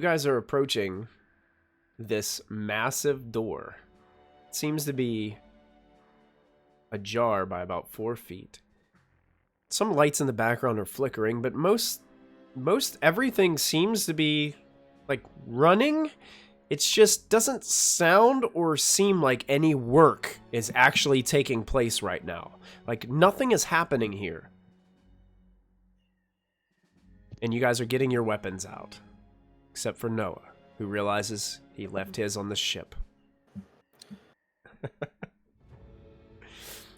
guys are approaching this massive door. It seems to be ajar by about 4 feet. Some lights in the background are flickering, but most everything seems to be like running. It just doesn't sound or seem like any work is actually taking place right now. Like nothing is happening here. And you guys are getting your weapons out. Except for Noah, who realizes he left his on the ship.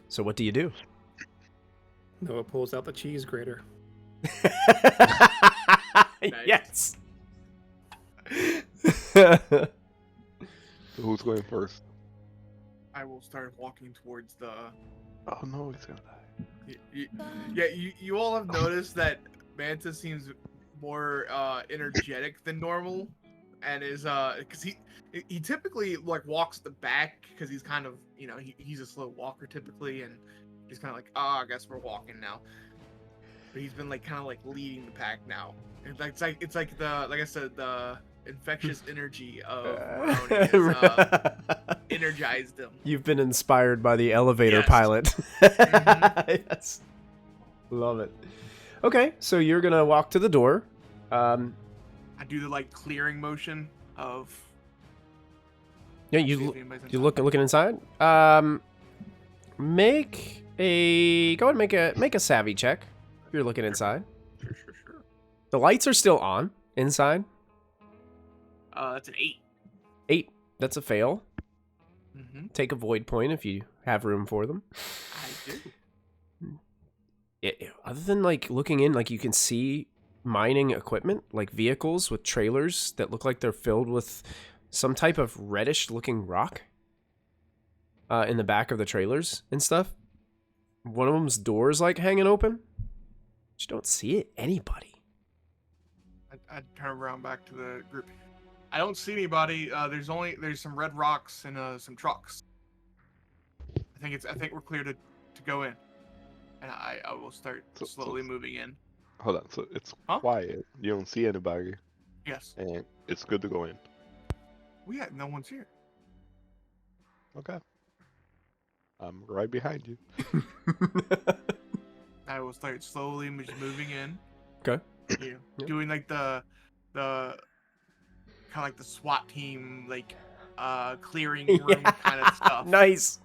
So what do you do? Noah pulls out the cheese grater. Yes. Who's going first? I will start walking towards the. Oh no, he's gonna die. Yeah, you all have noticed that Manta seems more energetic than normal, and is because he typically like walks the back because he's kind of he's a slow walker typically, and he's kind of like I guess we're walking now. But he's been like kind of like leading the pack now. And it's like the like I said the infectious energy of Maroni has energized him. You've been inspired by the elevator Yes. pilot. Mhm. Yes. Love it. Okay, so you're gonna walk to the door. I do the like clearing motion of. Yeah, see you if anybody's you inside. looking inside. Make a savvy check. If you're looking inside. Sure. The lights are still on inside. That's an 8. 8. That's a fail. Mm-hmm. Take a void point if you have room for them. I do. Other than like looking in, like you can see mining equipment, like vehicles with trailers that look like they're filled with some type of reddish looking rock in the back of the trailers and stuff. One of them's doors like hanging open. But you don't see anybody. I turn around back to the group. I don't see anybody. There's some red rocks and some trucks. I think we're clear to go in, and I will start slowly moving in. Hold on, so it's Huh? quiet. You don't see anybody, Yes. and it's good to go in. No one's here. Okay. I'm right behind you. I will start slowly just moving in. Okay. Yeah. Yep. Doing like the kind of like the SWAT team like clearing room kind of stuff. Nice.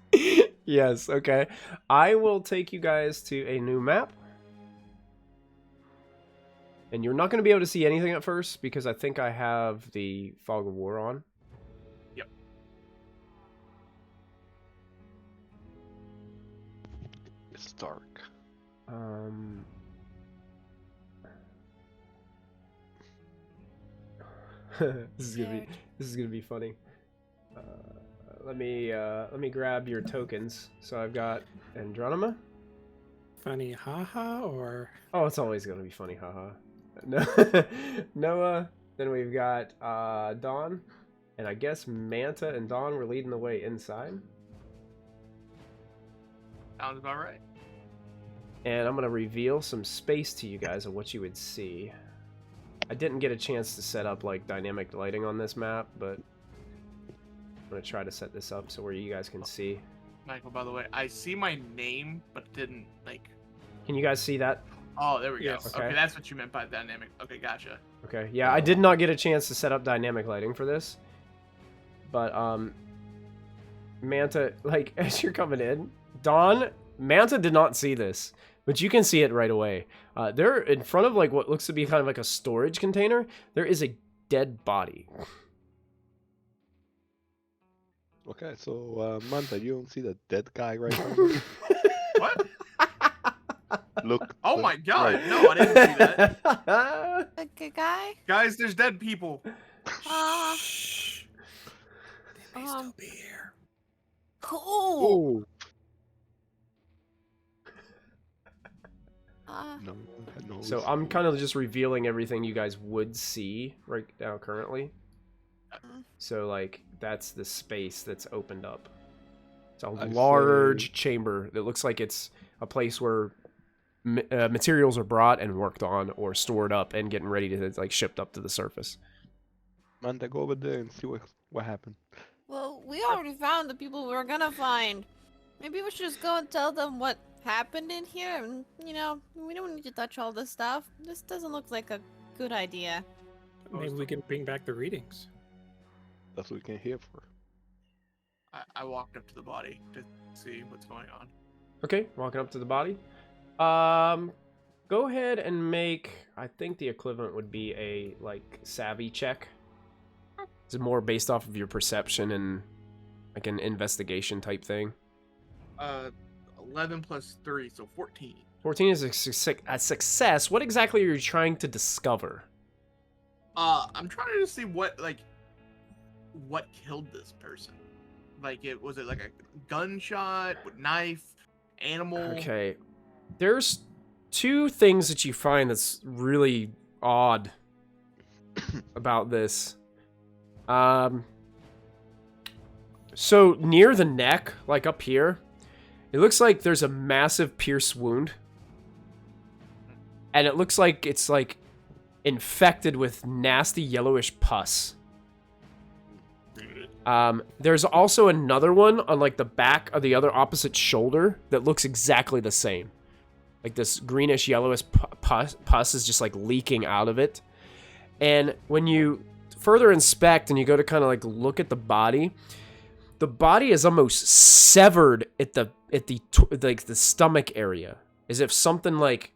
Yes, okay. I will take you guys to a new map. And you're not going to be able to see anything at first because I think I have the Fog of War on. Yep. It's dark. This is gonna be funny. Let me grab your tokens. So I've got Andronima. Funny haha or Oh, it's always gonna be funny, haha. No, Noah. Then we've got Dawn, and I guess Manta and Dawn were leading the way inside. Sounds about right. And I'm gonna reveal some space to you guys of what you would see. I didn't get a chance to set up like dynamic lighting on this map, but I'm gonna try to set this up so where you guys can see. Michael, by the way, I see my name, but didn't like. Can you guys see that? Oh, there we Yes. go. Okay. Okay, that's what you meant by dynamic. Okay, gotcha. Okay, yeah, I did not get a chance to set up dynamic lighting for this. But, Manta, like, as you're coming in, Manta did not see this, but you can see it right away. There, in front of, like, what looks to be kind of like a storage container, there is a dead body. Okay, so Manta, you don't see the dead guy right now? What? Look. Oh look my god! right. No, I didn't see that. A good guy? Guys, there's dead people. shh. They may still be here. Cool. Oh. Uh, No. So I'm kind of just revealing everything you guys would see right now currently. So, like, that's the space that's opened up. It's a I large chamber that looks like it's a place where materials are brought and worked on or stored up and getting ready to, like, shipped up to the surface. Manda, go over there and see what happened. Well, we already found the people we were gonna find. Maybe we should just go and tell them what happened in here, and we don't need to touch all this stuff. This doesn't look like a good idea. Maybe we can bring back the readings. That's what we came here for. I walked up to the body to see what's going on. Okay, walking up to the body. Go ahead and make. I think the equivalent would be a savvy check. It's more based off of your perception and like an investigation type thing. 11 plus 3, so 14. 14 is a success. What exactly are you trying to discover? I'm trying to see what killed this person. Was it like a gunshot, knife, animal? Okay. There's two things that you find that's really odd about this. So near the neck, like up here, it looks like there's a massive pierced wound. And it looks like it's like infected with nasty yellowish pus. There's also another one on like the back of the other opposite shoulder that looks exactly the same. Like this greenish yellowish pus is just like leaking out of it. And when you further inspect and you go to kind of like look at the body is almost severed at the stomach area, as if something like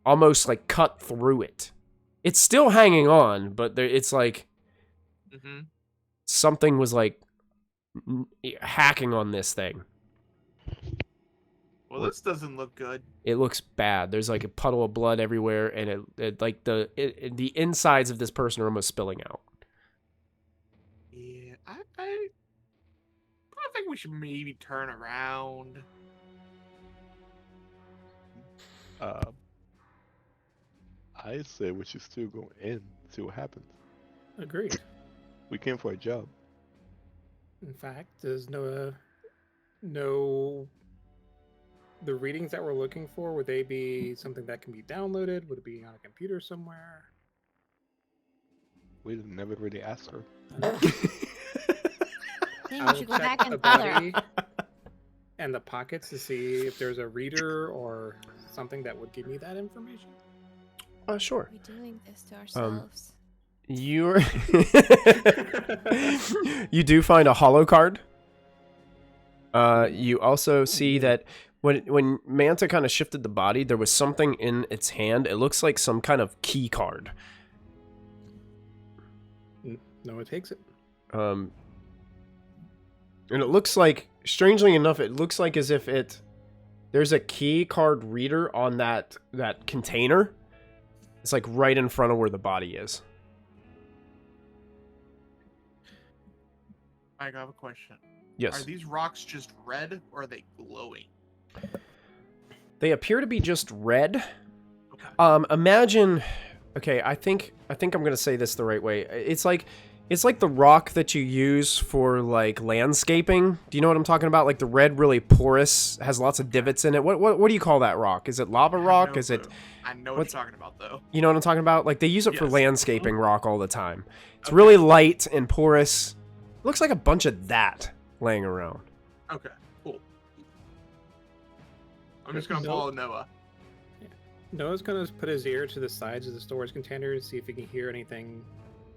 almost like cut through it. It's still hanging on, but it's like something was like hacking on this thing. Well, this doesn't look good. It looks bad. There's like a puddle of blood everywhere, and the insides of this person are almost spilling out. Yeah, I think we should maybe turn around. I say we should still go in, see what happens. Agreed. We came for a job. In fact, there's no the readings that we're looking for, would they be something that can be downloaded? Would it be on a computer somewhere? We never really asked her. Maybe I we should will go check back the and tell her. body and the pockets to see if there's a reader or something that would give me that information. Sure. We're doing this to ourselves. You do find a holo card. You also see that when Manta kind of shifted the body, there was something in its hand. It looks like some kind of key card. No one takes it. And it looks like, strangely enough, it looks like as if there's a key card reader on that container. It's like right in front of where the body is. I have a question. Yes. Are these rocks just red or are they glowing? They appear to be just red. Okay. Imagine. Okay, I think I'm gonna say this the right way. It's like the rock that you use for like landscaping. Do you know what I'm talking about? Like the red, really porous, has lots of divots in it. What do you call that rock? Is it lava rock? Is it? I know what you're talking about though. You know what I'm talking about? Like they use it for Yes. landscaping rock all the time. It's Okay. really light and porous. Looks like a bunch of that laying around. Okay, cool. I'm just gonna No. follow Noah. Noah's gonna put his ear to the sides of the storage container to see if he can hear anything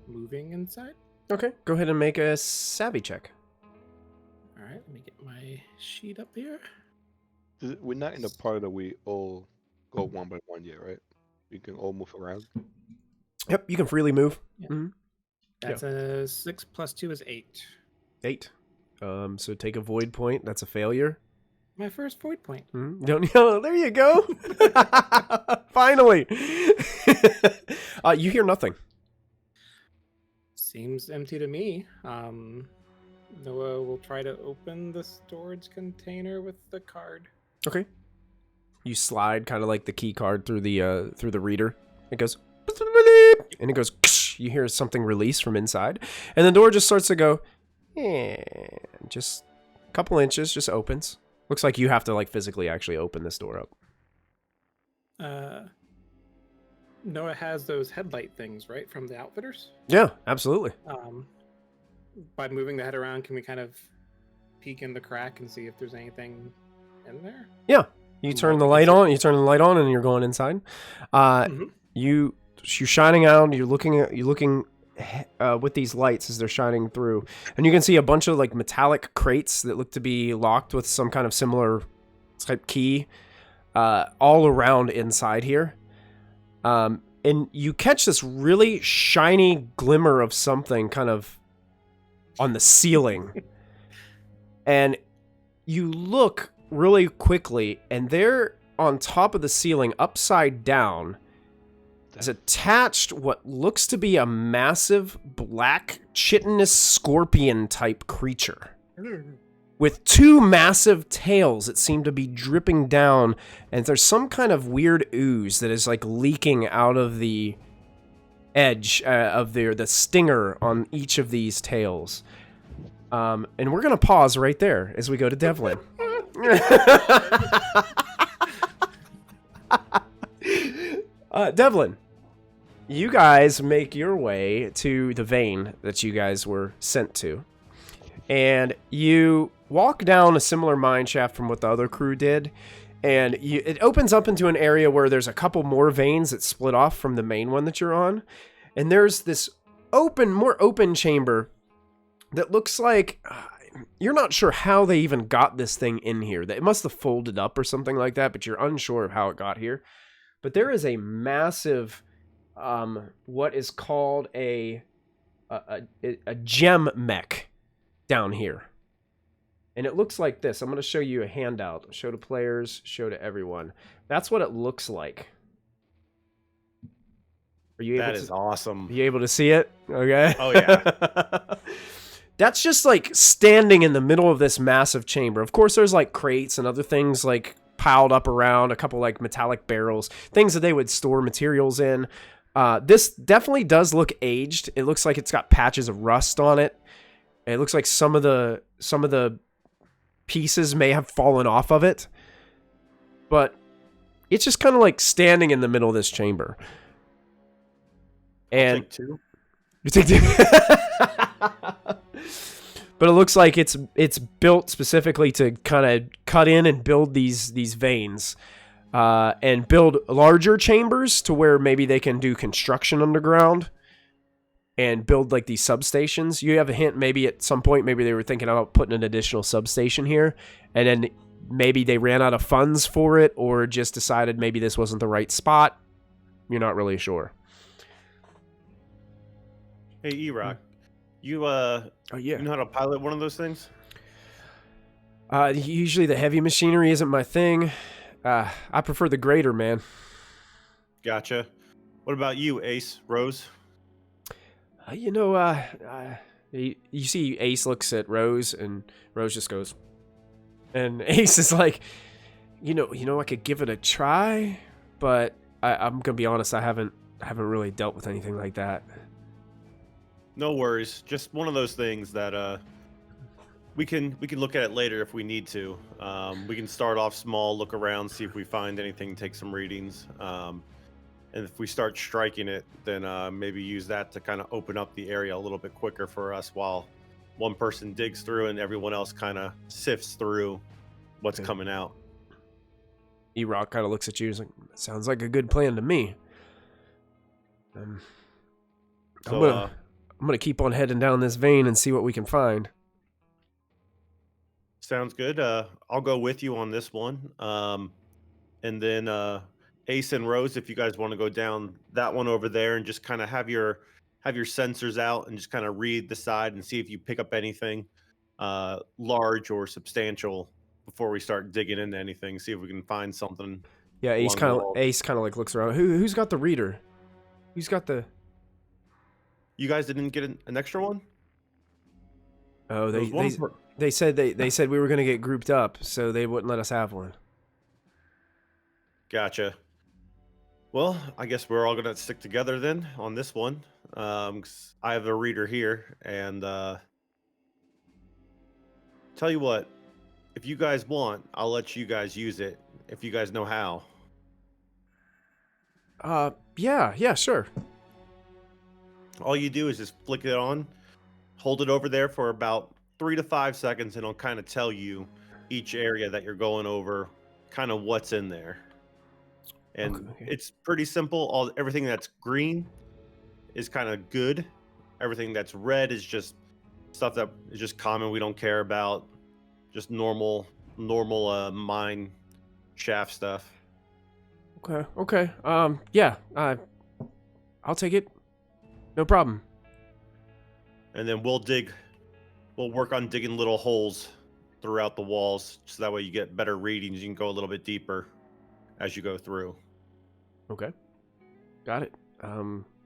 moving inside. Okay, go ahead and make a savvy check. All right, let me get my sheet up here. We're not in the part that we all go one by one yet, right? We can all move around. Yep, you can freely move. Yeah. Mhm. That's a 6 plus 2 is 8. 8. So take a void point. That's a failure. My first void point. Don't know. There you go. Finally. You hear nothing. Seems empty to me. Noah will try to open the storage container with the card. Okay. You slide kind of like the key card through the reader. It goes, and it goes. You hear something release from inside, and the door just starts to go. Just a couple inches, just opens. Looks like you have to like physically actually open this door up. Noah has those headlight things, right, from the outfitters. Yeah, absolutely. By moving the head around, can we kind of peek in the crack and see if there's anything in there? Yeah, you turn the light on. You turn the light on, and you're going inside. You're shining out. You're looking with these lights as they're shining through, and you can see a bunch of like metallic crates that look to be locked with some kind of similar type key, all around inside here. And you catch this really shiny glimmer of something kind of on the ceiling. And you look really quickly, and there on top of the ceiling, upside down, is attached what looks to be a massive black chitinous scorpion type creature with two massive tails that seem to be dripping down, and there's some kind of weird ooze that is like leaking out of the edge of the stinger on each of these tails. And we're gonna pause right there as we go to Devlin. Devlin, you guys make your way to the vein that you guys were sent to, and you walk down a similar mine shaft from what the other crew did, and it opens up into an area where there's a couple more veins that split off from the main one that you're on, and there's this more open chamber that looks like you're not sure how they even got this thing in here. It must have folded up or something like that, but you're unsure of how it got here. But there is a massive, what is called a gem mech down here. And it looks like this. I'm going to show you a handout. Show to players, show to everyone. That's what it looks like. Are you able That is awesome. Are you able to see it? Okay. Oh, yeah. That's just like standing in the middle of this massive chamber. Of course, there's like crates and other things like piled up around, a couple like metallic barrels, things that they would store materials in. This definitely does look aged. It looks like it's got patches of rust on it. It looks like some of the pieces may have fallen off of it. But it's just kind of like standing in the middle of this chamber. And I'll take two. You take two. But it looks like it's built specifically to kind of cut in and build these veins, and build larger chambers to where maybe they can do construction underground and build like these substations. You have a hint, maybe at some point, maybe they were thinking about putting an additional substation here, and then maybe they ran out of funds for it, or just decided maybe this wasn't the right spot. You're not really sure. Hey, E-Rock, you Oh yeah. you know how to pilot one of those things? Usually the heavy machinery isn't my thing. I prefer the grader, man. Gotcha. What about you, Ace, Rose? You see Ace looks at Rose, and Rose just goes, and Ace is like, I could give it a try, but I'm gonna be honest, I haven't really dealt with anything like that. No worries. Just one of those things that we can look at it later if we need to. We can start off small, look around, see if we find anything, take some readings. And if we start striking it, then maybe use that to kind of open up the area a little bit quicker for us while one person digs through and everyone else kind of sifts through what's coming out. E-Rock kind of looks at you and is like, sounds like a good plan to me. I'm gonna keep on heading down this vein and see what we can find. Sounds good. I'll go with you on this one. And then Ace and Rose, if you guys want to go down that one over there and just kind of have your sensors out and just kind of read the side and see if you pick up anything large or substantial before we start digging into anything. See if we can find something. Yeah, Ace kind of like looks around. Who's got the reader? Who's got the? You guys didn't get an extra one? Oh, they said they said we were gonna get grouped up, so they wouldn't let us have one. Gotcha. Well, I guess we're all gonna stick together then on this one. 'Cause I have a reader here, and tell you what, if you guys want, I'll let you guys use it if you guys know how. Yeah, sure. All you do is just flick it on, hold it over there for about 3 to 5 seconds, and it'll kind of tell you each area that you're going over, kind of what's in there. And Okay. it's pretty simple. Everything that's green is kind of good. Everything that's red is just stuff that is just common. We don't care about. Just normal mine shaft stuff. Okay. Yeah. I'll take it. No problem. And then we'll work on digging little holes throughout the walls, so that way you get better readings. You can go a little bit deeper as you go through. Okay. Got it.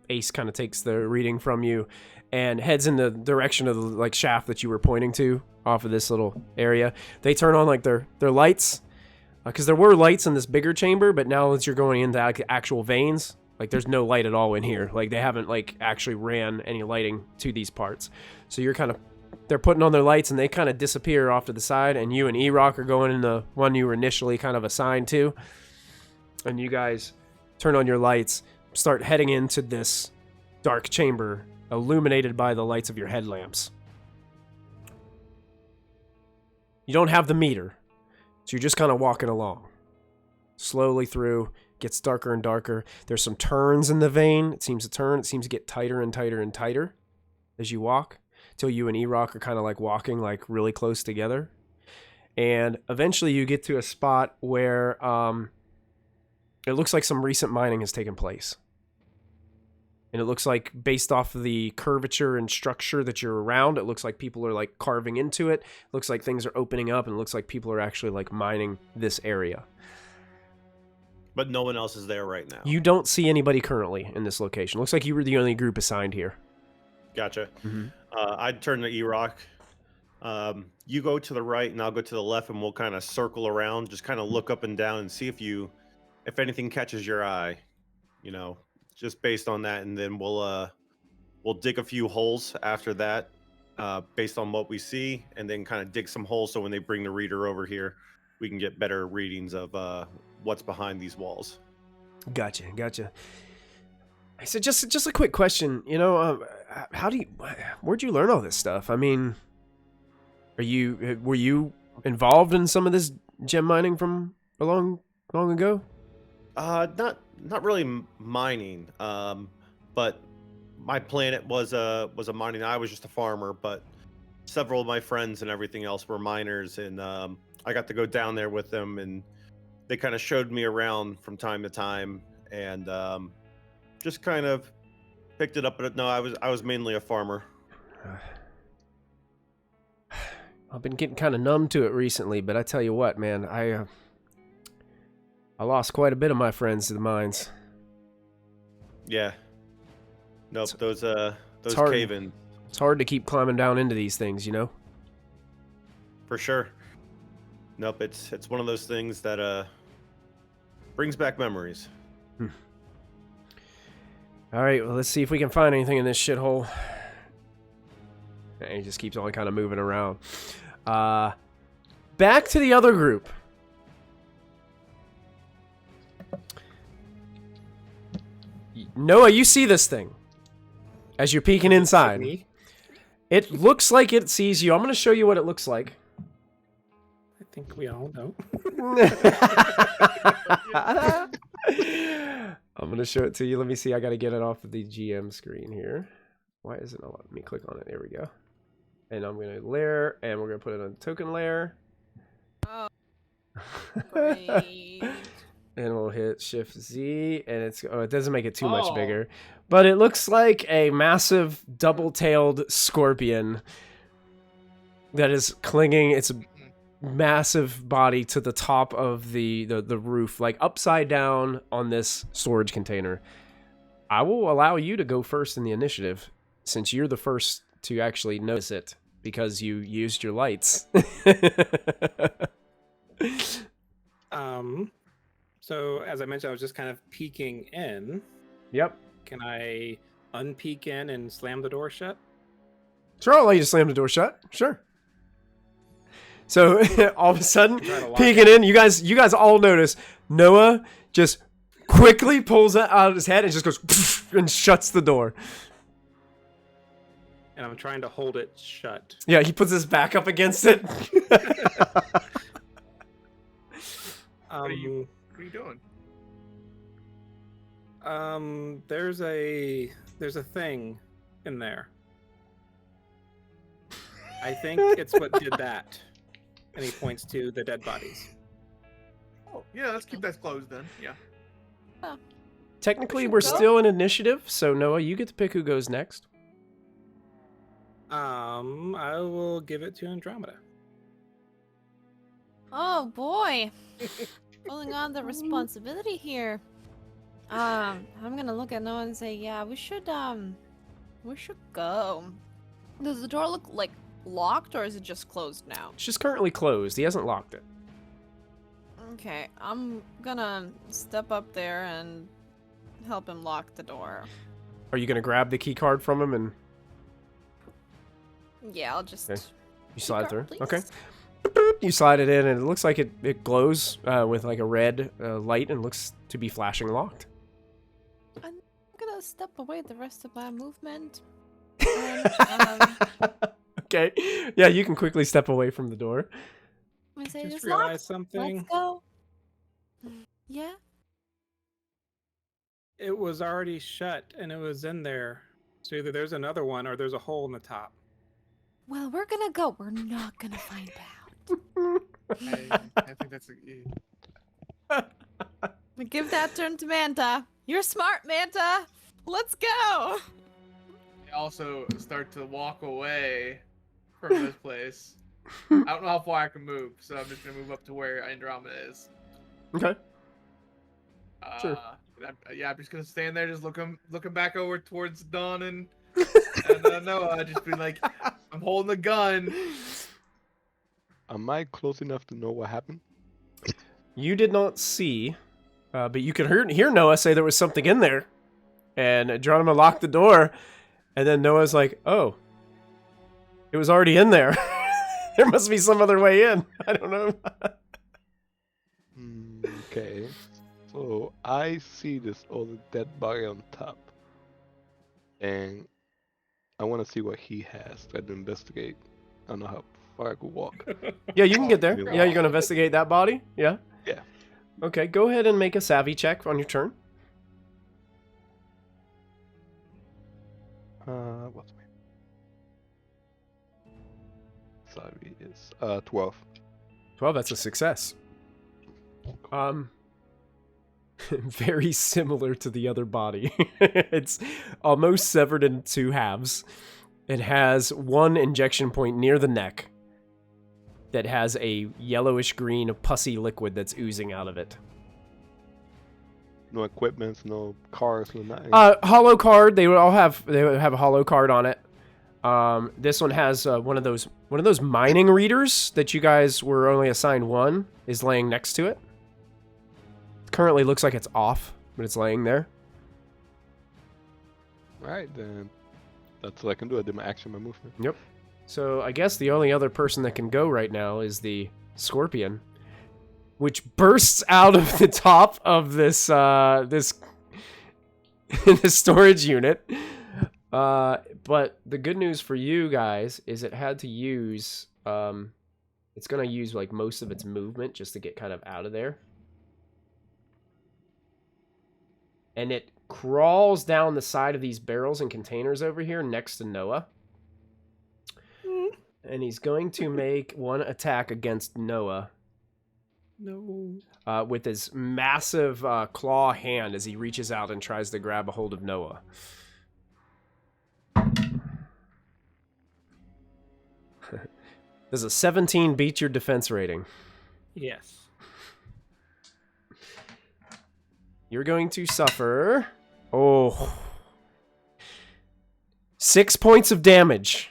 Ace kind of takes the reading from you and heads in the direction of the like shaft that you were pointing to off of this little area. They turn on like their lights, because there were lights in this bigger chamber, but now that you're going into actual veins, like there's no light at all in here. Like they haven't like actually ran any lighting to these parts. So they're putting on their lights and they kind of disappear off to the side, and you and E-Rock are going in the one you were initially kind of assigned to. And you guys turn on your lights, start heading into this dark chamber illuminated by the lights of your headlamps. You don't have the meter, so you're just kind of walking along. Slowly through, gets darker and darker. There's some turns in the vein. It seems to turn. It seems to get tighter and tighter and tighter as you walk, till you and E-Rock are kind of like walking like really close together. And eventually you get to a spot where it looks like some recent mining has taken place. And it looks like, based off of the curvature and structure that you're around, it looks like people are like carving into it. It looks like things are opening up, and it looks like people are actually like mining this area. But no one else is there right now. You don't see anybody currently in this location. Looks like you were the only group assigned here. Gotcha. Mm-hmm. I'd turn to E-Rock. You go to the right and I'll go to the left, and we'll kind of circle around, just kind of look up and down and see if anything catches your eye, just based on that. And then we'll dig a few holes after that, based on what we see, and then kind of dig some holes so when they bring the reader over here, we can get better readings of what's behind these walls. Gotcha. So just a quick question, where'd you learn all this stuff? I mean, were you involved in some of this gem mining from a long ago? Not really mining, but my planet was a mining. I was just a farmer, but several of my friends and everything else were miners, and I got to go down there with them, and they kind of showed me around from time to time, and just kind of picked it up. But no, I was mainly a farmer. I've been getting kind of numb to it recently, but I tell you what, man, I lost quite a bit of my friends to the mines. Yeah. Nope. Those cave-ins. It's hard to keep climbing down into these things, For sure. Nope. It's one of those things that brings back memories. All right, well, let's see if we can find anything in this shithole. And he just keeps on kind of moving around. Back to the other group. Noah, you see this thing as you're peeking inside. Me? It looks like it sees you. I'm going to show you what it looks like. I think we all know. I'm going to show it to you. Let me see. I got to get it off of the GM screen here. Why isn't it letting me click on it? There we go. And I'm going to layer, and we're going to put it on token layer. Oh, great. And we'll hit Shift Z, and it doesn't make it too much bigger. But it looks like a massive double-tailed scorpion that is clinging its massive body to the top of the roof, like upside down on this storage container. I will allow you to go first in the initiative, since you're the first to actually notice it, because you used your lights. So as I mentioned, I was just kind of peeking in. Yep. Can I unpeek in and slam the door shut? Sure, I'll let you slam the door shut. Sure. So all of a sudden, peeking in, you guys all notice Noah just quickly pulls it out of his head and just goes and shuts the door. And I'm trying to hold it shut. Yeah, he puts his back up against it. What are you doing? There's a thing in there. I think it's what did that. And he points to the dead bodies. Oh, yeah, let's keep that closed then. Yeah. Technically, we're still in initiative, so Noah, you get to pick who goes next. I will give it to Andromeda. Oh boy, pulling on the responsibility here. I'm gonna look at Noah and say, yeah, we should go. Does the door look like locked or is it just closed now? It's just currently closed. He hasn't locked it. Okay, I'm gonna step up there and help him lock the door. Are you gonna grab the key card from him and Yeah, I'll just. Okay. You slide through? Please. Okay. You slide it in, and it looks like it glows with like a red light and looks to be flashing locked. I'm gonna step away the rest of my movement. Okay. Yeah, you can quickly step away from the door. I say, Just "It's realized locked. something. Let's go." Yeah. It was already shut and it was in there. So either there's another one or there's a hole in the top. Well, we're gonna go. We're not gonna find out. I think that's We give that turn to Manta. You're smart, Manta. Let's go. I also start to walk away from this place. I don't know how far I can move, so I'm just gonna move up to where Andromeda is. Okay. Sure. I'm just gonna stand there, just looking back over towards Dawn and Noah. Just be like, I'm holding a gun. Am I close enough to know what happened? You did not see, but you could hear Noah say there was something in there. And Geronimo locked the door, and then Noah's like, oh, it was already in there. There must be some other way in. I don't know. Okay. So I see this other dead body on top. And I want to see what he has. Try to investigate. I don't know how far I could walk. Yeah, you can get there. Yeah. Yeah, you're going to investigate that body? Yeah? Yeah. Okay, go ahead and make a savvy check on your turn. What's my savvy is 12. 12, that's a success. Very similar to the other body. It's almost severed in two halves. It has one injection point near the neck that has a yellowish green pussy liquid that's oozing out of it. No equipment, no cars, no nothing. Hollow card. They would have a hollow card on it. This one has one of those mining readers that you guys were only assigned one is laying next to it. Currently looks like it's off, but it's laying there. Alright, then that's what I can do. I did my action, my movement. Yep. So I guess the only other person that can go right now is the Scorpion, which bursts out of the top of this this storage unit. But the good news for you guys is it had to use it's gonna use like most of its movement just to get kind of out of there. And it crawls down the side of these barrels and containers over here next to Noah. And he's going to make one attack against Noah. No. With his massive claw hand as he reaches out and tries to grab a hold of Noah. Does a 17 beat your defense rating? Yes. You're going to suffer... 6 points of damage.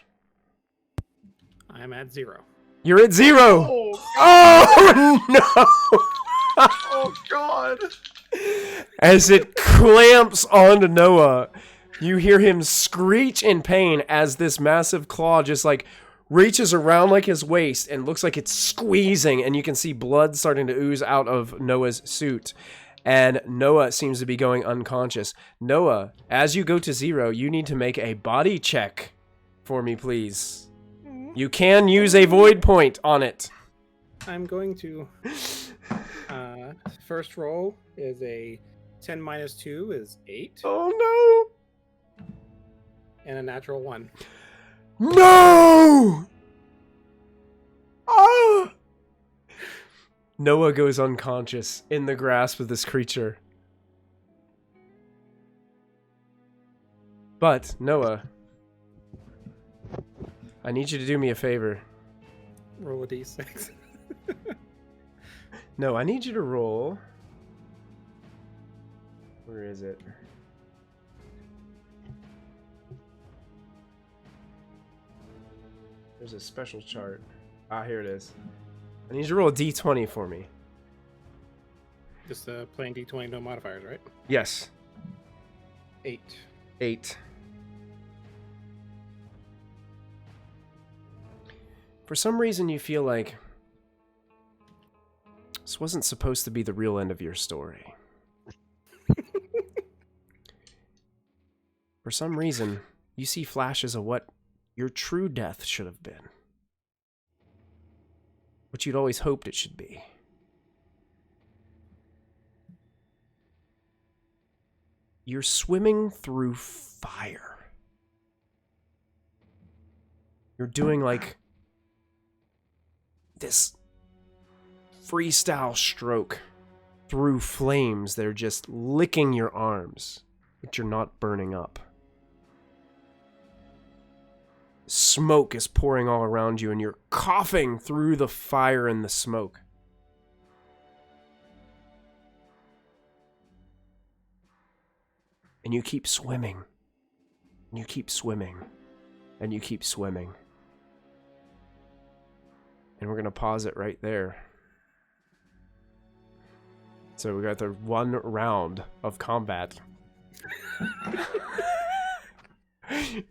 I'm at 0. You're at 0! Oh, No! oh God! As it clamps onto Noah, you hear him screech in pain as this massive claw just like reaches around like his waist and looks like it's squeezing, and you can see blood starting to ooze out of Noah's suit. And Noah seems to be going unconscious. Noah, as you go to 0, you need to make a body check for me, please. You can use a void point on it. I'm going to. First roll is a 10 minus 2 is 8, Oh and a natural 1. no! No! Ah! Noah goes unconscious in the grasp of this creature. But, Noah, I need you to do me a favor. Roll a d6. No, I need you to roll. Where is it? There's a special chart. Ah, here it is. I need you to roll a d20 for me. Just plain d20, no modifiers, right? Yes. 8. 8. For some reason, you feel like this wasn't supposed to be the real end of your story. For some reason, you see flashes of what your true death should have been. What you'd always hoped it should be. You're swimming through fire. You're doing like this freestyle stroke through flames that are just licking your arms, but you're not burning up. Smoke is pouring all around you, and you're coughing through the fire and the smoke. And you keep swimming. And you keep swimming. And you keep swimming. And we're going to pause it right there. So we got the 1 round of combat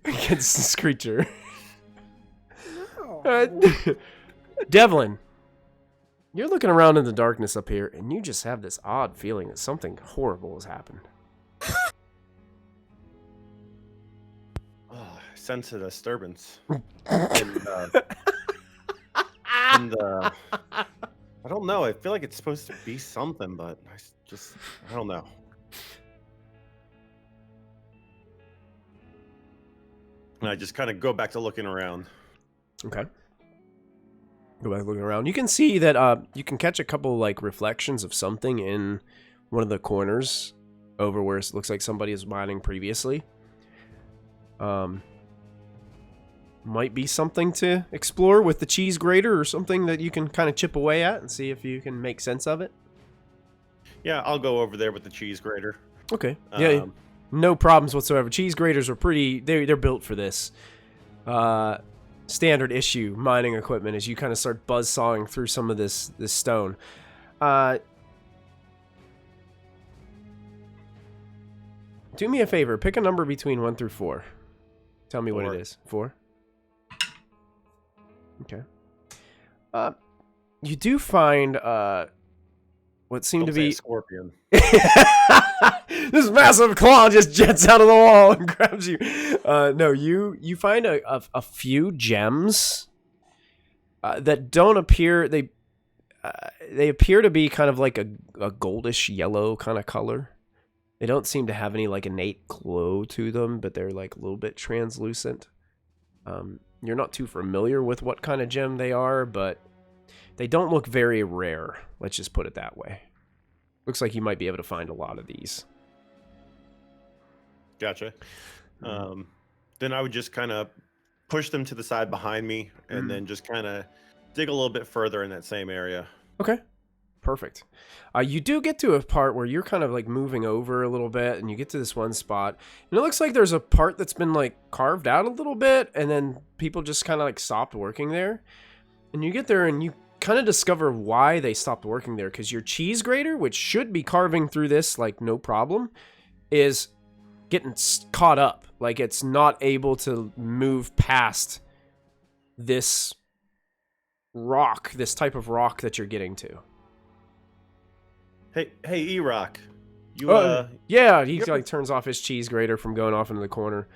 against this creature. Devlin, you're looking around in the darkness up here, and you just have this odd feeling that something horrible has happened. Oh, I sense a disturbance. I don't know. I feel like it's supposed to be something, but I don't know. And I just kind of go back to looking around. Okay. Go back looking around. You can see that you can catch a couple like reflections of something in one of the corners over where it looks like somebody is mining previously. Might be something to explore with the cheese grater or something that you can kind of chip away at and see if you can make sense of it. Yeah, I'll go over there with the cheese grater. Okay. Yeah. No problems whatsoever. Cheese graters are pretty. They're built for this. Standard issue mining equipment as you kind of start buzzsawing through some of this stone. Do me a favor. Pick a number between 1 through 4. Tell me 4. what it is. 4. Okay. You do find what seemed to be a scorpion. This massive claw just jets out of the wall and grabs you. No, you find a few gems that don't appear. They appear to be kind of like a goldish yellow kind of color. They don't seem to have any like innate glow to them, but they're like a little bit translucent. You're not too familiar with what kind of gem they are, but they don't look very rare. Let's just put it that way. Looks like you might be able to find a lot of these. Gotcha. Then I would just kind of push them to the side behind me and then just kind of dig a little bit further in that same area. Okay. Perfect. You do get to a part where you're kind of like moving over a little bit and you get to this one spot and it looks like there's a part that's been like carved out a little bit and then people just kind of like stopped working there. And you get there and you kind of discover why they stopped working there, because your cheese grater, which should be carving through this like no problem, is getting caught up. Like it's not able to move past this rock, this type of rock that you're getting to. Hey, E-Rock. You Yeah, he you ever- like turns off his cheese grater from going off into the corner.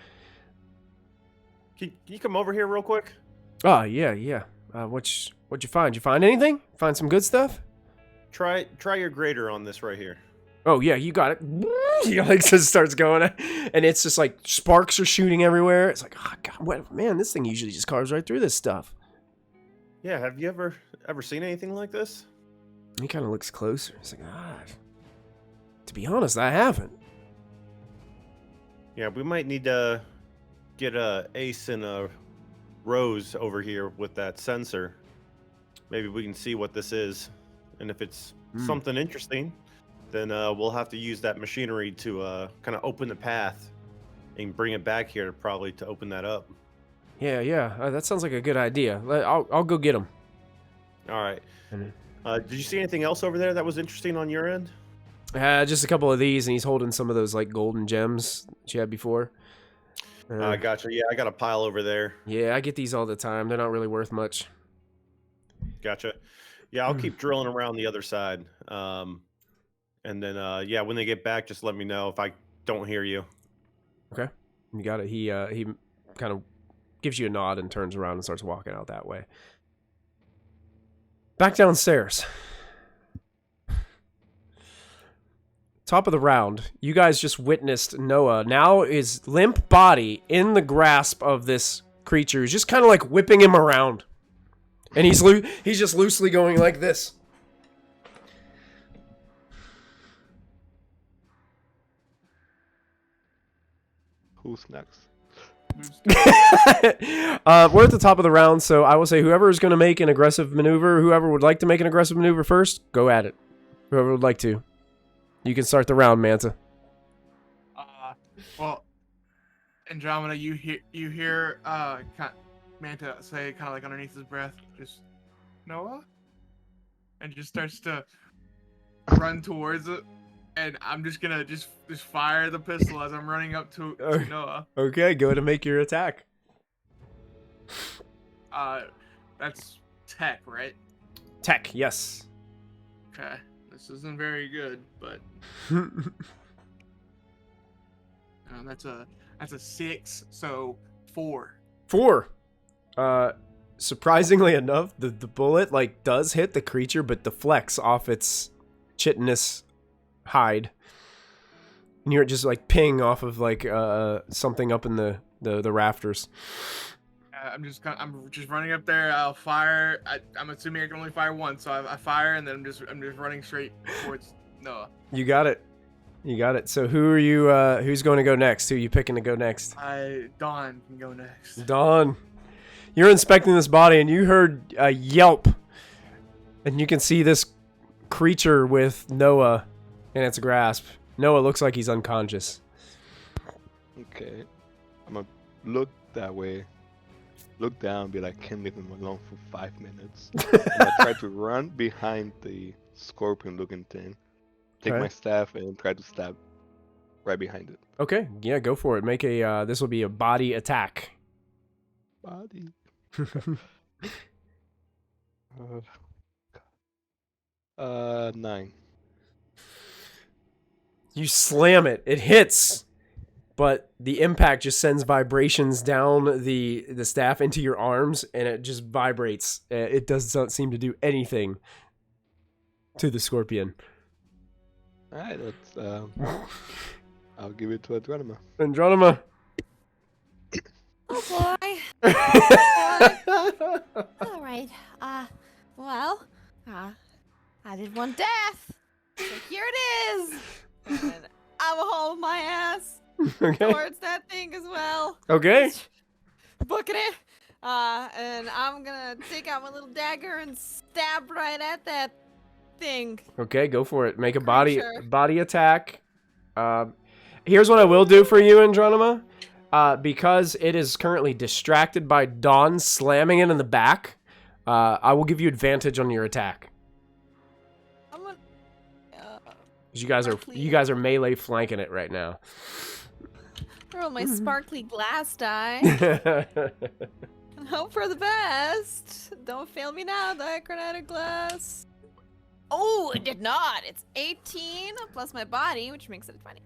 can you come over here real quick? Oh, yeah. What'd you find? You find anything? Find some good stuff? Try your grater on this right here. Oh, yeah, you got it. He like just starts going, and it's just like sparks are shooting everywhere. It's like, oh, God, man, this thing usually just carves right through this stuff. Yeah, have you ever seen anything like this? He kind of looks closer. He's like, to be honest, I haven't. Yeah, we might need to get Ace and Rose over here with that sensor. Maybe we can see what this is, and if it's something interesting, then we'll have to use that machinery to kind of open the path and bring it back here to open that up. Yeah. That sounds like a good idea. I'll go get him. All right. Mhm. Did you see anything else over there that was interesting on your end? Just a couple of these, and he's holding some of those like golden gems that you had before. Gotcha. Yeah, I got a pile over there. Yeah, I get these all the time. They're not really worth much. Gotcha. Yeah, I'll keep drilling around the other side. And then, yeah, when they get back, just let me know if I don't hear you. Okay, you got it. He kind of gives you a nod and turns around and starts walking out that way. Back downstairs. Top of the round, you guys just witnessed Noah now is limp body in the grasp of this creature who's just kind of like whipping him around. And he's just loosely going like this. Who's next? We're at the top of the round, so I will say whoever is going to make an aggressive maneuver, whoever would like to make an aggressive maneuver first, go at it. Whoever would like to. You can start the round, Manta. Well, Andromeda, you hear Manta say kind of like underneath his breath, just Noah, and just starts to run towards it, and I'm just gonna just fire the pistol as I'm running up to Noah. Okay, go ahead and make your attack. That's tech, right? Tech, yes. Okay, this isn't very good, but that's a 6, so 4. 4. Surprisingly enough, the bullet like does hit the creature, but deflects off its chitinous hide. And you're just like off of like something up in the rafters. I'm just running up there. I'll fire. I'm assuming I can only fire once, so I fire, and then I'm just running straight towards Noah. You got it. So who are you? Who's going to go next? Who are you picking to go next? Dawn can go next. Dawn, you're inspecting this body, and you heard a yelp, and you can see this creature with Noah in its grasp. Noah looks like he's unconscious. Okay. I'm gonna look that way. Look down, be like, can't leave him alone for 5 minutes. I'm gonna try to run behind the scorpion-looking thing. Take my staff and try to stab right behind it. Okay, yeah, go for it. Make a. This will be a body attack. Body. 9. You slam it. It hits, but the impact just sends vibrations down the staff into your arms, and it just vibrates. It does not seem to do anything to the scorpion. All right, let's. I'll give it to Andromeda. Andromeda. Oh boy. All right. Well, I did one death. So here it is. And I will hold my ass Okay. towards that thing as well. Okay. Booking it. And I'm gonna take out my little dagger and stab right at that thing. Okay, go for it. Make a Creature. body attack. Here's what I will do for you, Andromeda. Because it is currently distracted by Dawn slamming it in the back, I will give you advantage on your attack. I'm gonna. 'Cause you guys are melee flanking it right now. Roll my sparkly glass die and hope for the best. Don't fail me now, diachromatic glass. Oh, it did not. It's 18 plus my body, which makes it 20.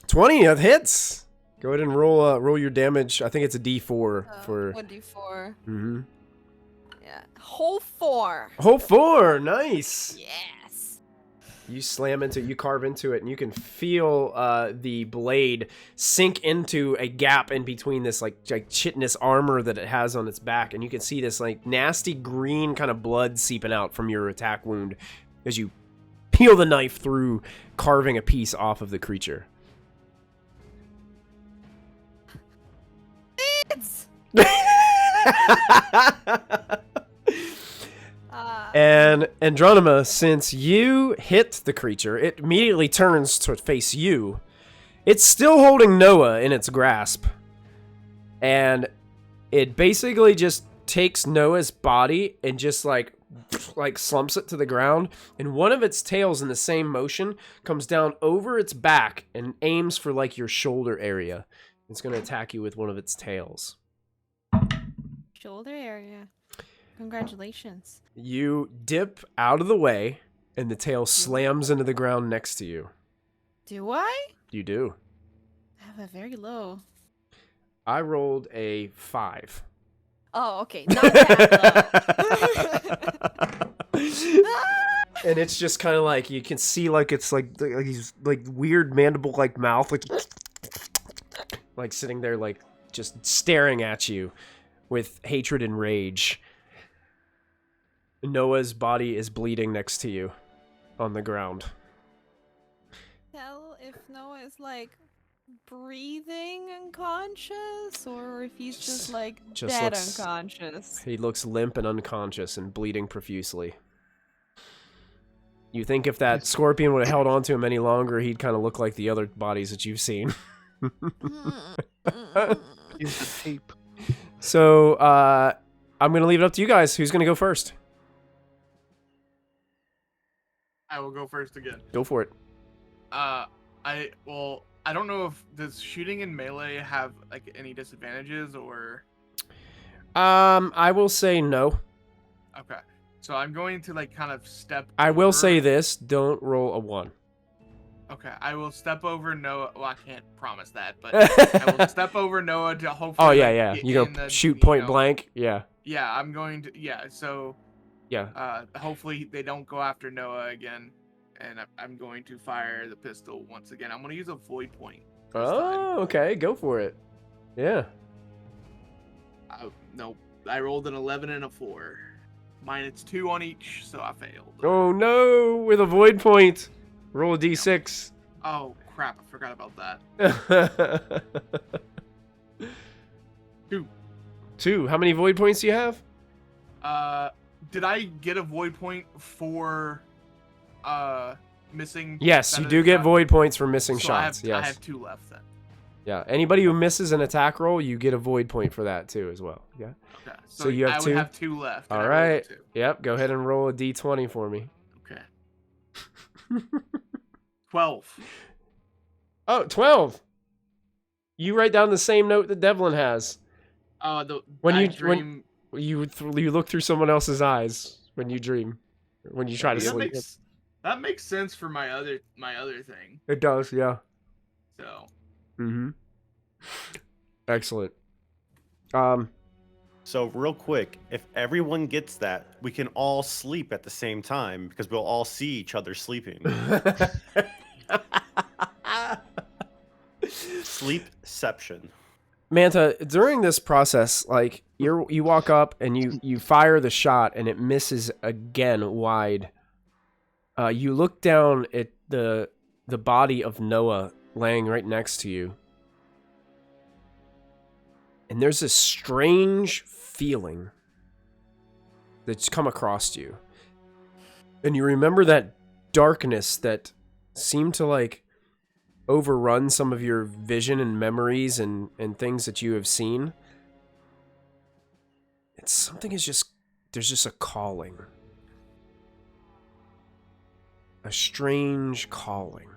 20, that hits. Go ahead and roll your damage. I think it's a D4 for. 1d4. Mm-hmm. Yeah. Whole 4. Whole 4, nice. Yes. You slam into it, you carve into it, and you can feel the blade sink into a gap in between this like chitinous armor that it has on its back, and you can see this like nasty green kind of blood seeping out from your attack wound as you peel the knife through, carving a piece off of the creature. It's... And Andronima, since you hit the creature, it immediately turns to face you. It's still holding Noah in its grasp. And it basically just takes Noah's body and just like slumps it to the ground. And one of its tails in the same motion comes down over its back and aims for like your shoulder area. It's going to attack you with one of its tails. Shoulder area. Congratulations. You dip out of the way, and the tail slams into the ground next to you. Do I? You do. I have a very low. I rolled a 5. Oh, okay. Not that low. And it's just kind of like, you can see like it's like these like weird mandible like mouth like sitting there like just staring at you with hatred and rage. Noah's body is bleeding next to you on the ground. Tell if Noah is like breathing unconscious or if he's just like dead unconscious. He looks limp and unconscious and bleeding profusely. You think if that scorpion would have held on to him any longer, he'd kind of look like the other bodies that you've seen. Use the tape. So, I'm going to leave it up to you guys. Who's going to go first? I will go first again. Go for it. I don't know if does shooting in melee have like any disadvantages or. I will say no. Okay, so I'm going to like kind of step. I will over- say this: don't roll a 1. Okay, I will step over Noah. Well, I can't promise that, but I will step over Noah to hopefully. Oh yeah, like, yeah. get You in go the, shoot point know- blank. Yeah. Yeah, I'm going to. Yeah, so. Yeah. Hopefully they don't go after Noah again, and I'm going to fire the pistol once again. I'm going to use a void point. This time. Okay. Go for it. Yeah. No, I rolled an 11 and a 4. -2 on each, so I failed. Oh no! With a void point, roll a d6. Oh crap! I forgot about that. 2. 2. How many void points do you have? Did I get a void point for missing? Yes, you do get void points for missing so shots. I Yes. have 2 left then. Yeah. Anybody who misses an attack roll, you get a void point for that too, as well. Yeah. Okay, So you have I 2? would have 2 left. and All I rolled a right. 2. Yep. Go ahead and roll a d20 for me. Okay. 12. Oh, 12. You write down the same note that Devlin has. Dream. You look through someone else's eyes when you dream, when you try to that sleep. makes sense for my other thing. It does, yeah. So. Mm-hmm. Excellent. So real quick, if everyone gets that, we can all sleep at the same time because we'll all see each other sleeping. Sleepception. Manta, during this process, like you walk up and you fire the shot and it misses again wide. You look down at the body of Noah laying right next to you. And there's this strange feeling that's come across you. And you remember that darkness that seemed to like overrun some of your vision and memories and things that you have seen. It's something is just, there's just a calling. A strange calling.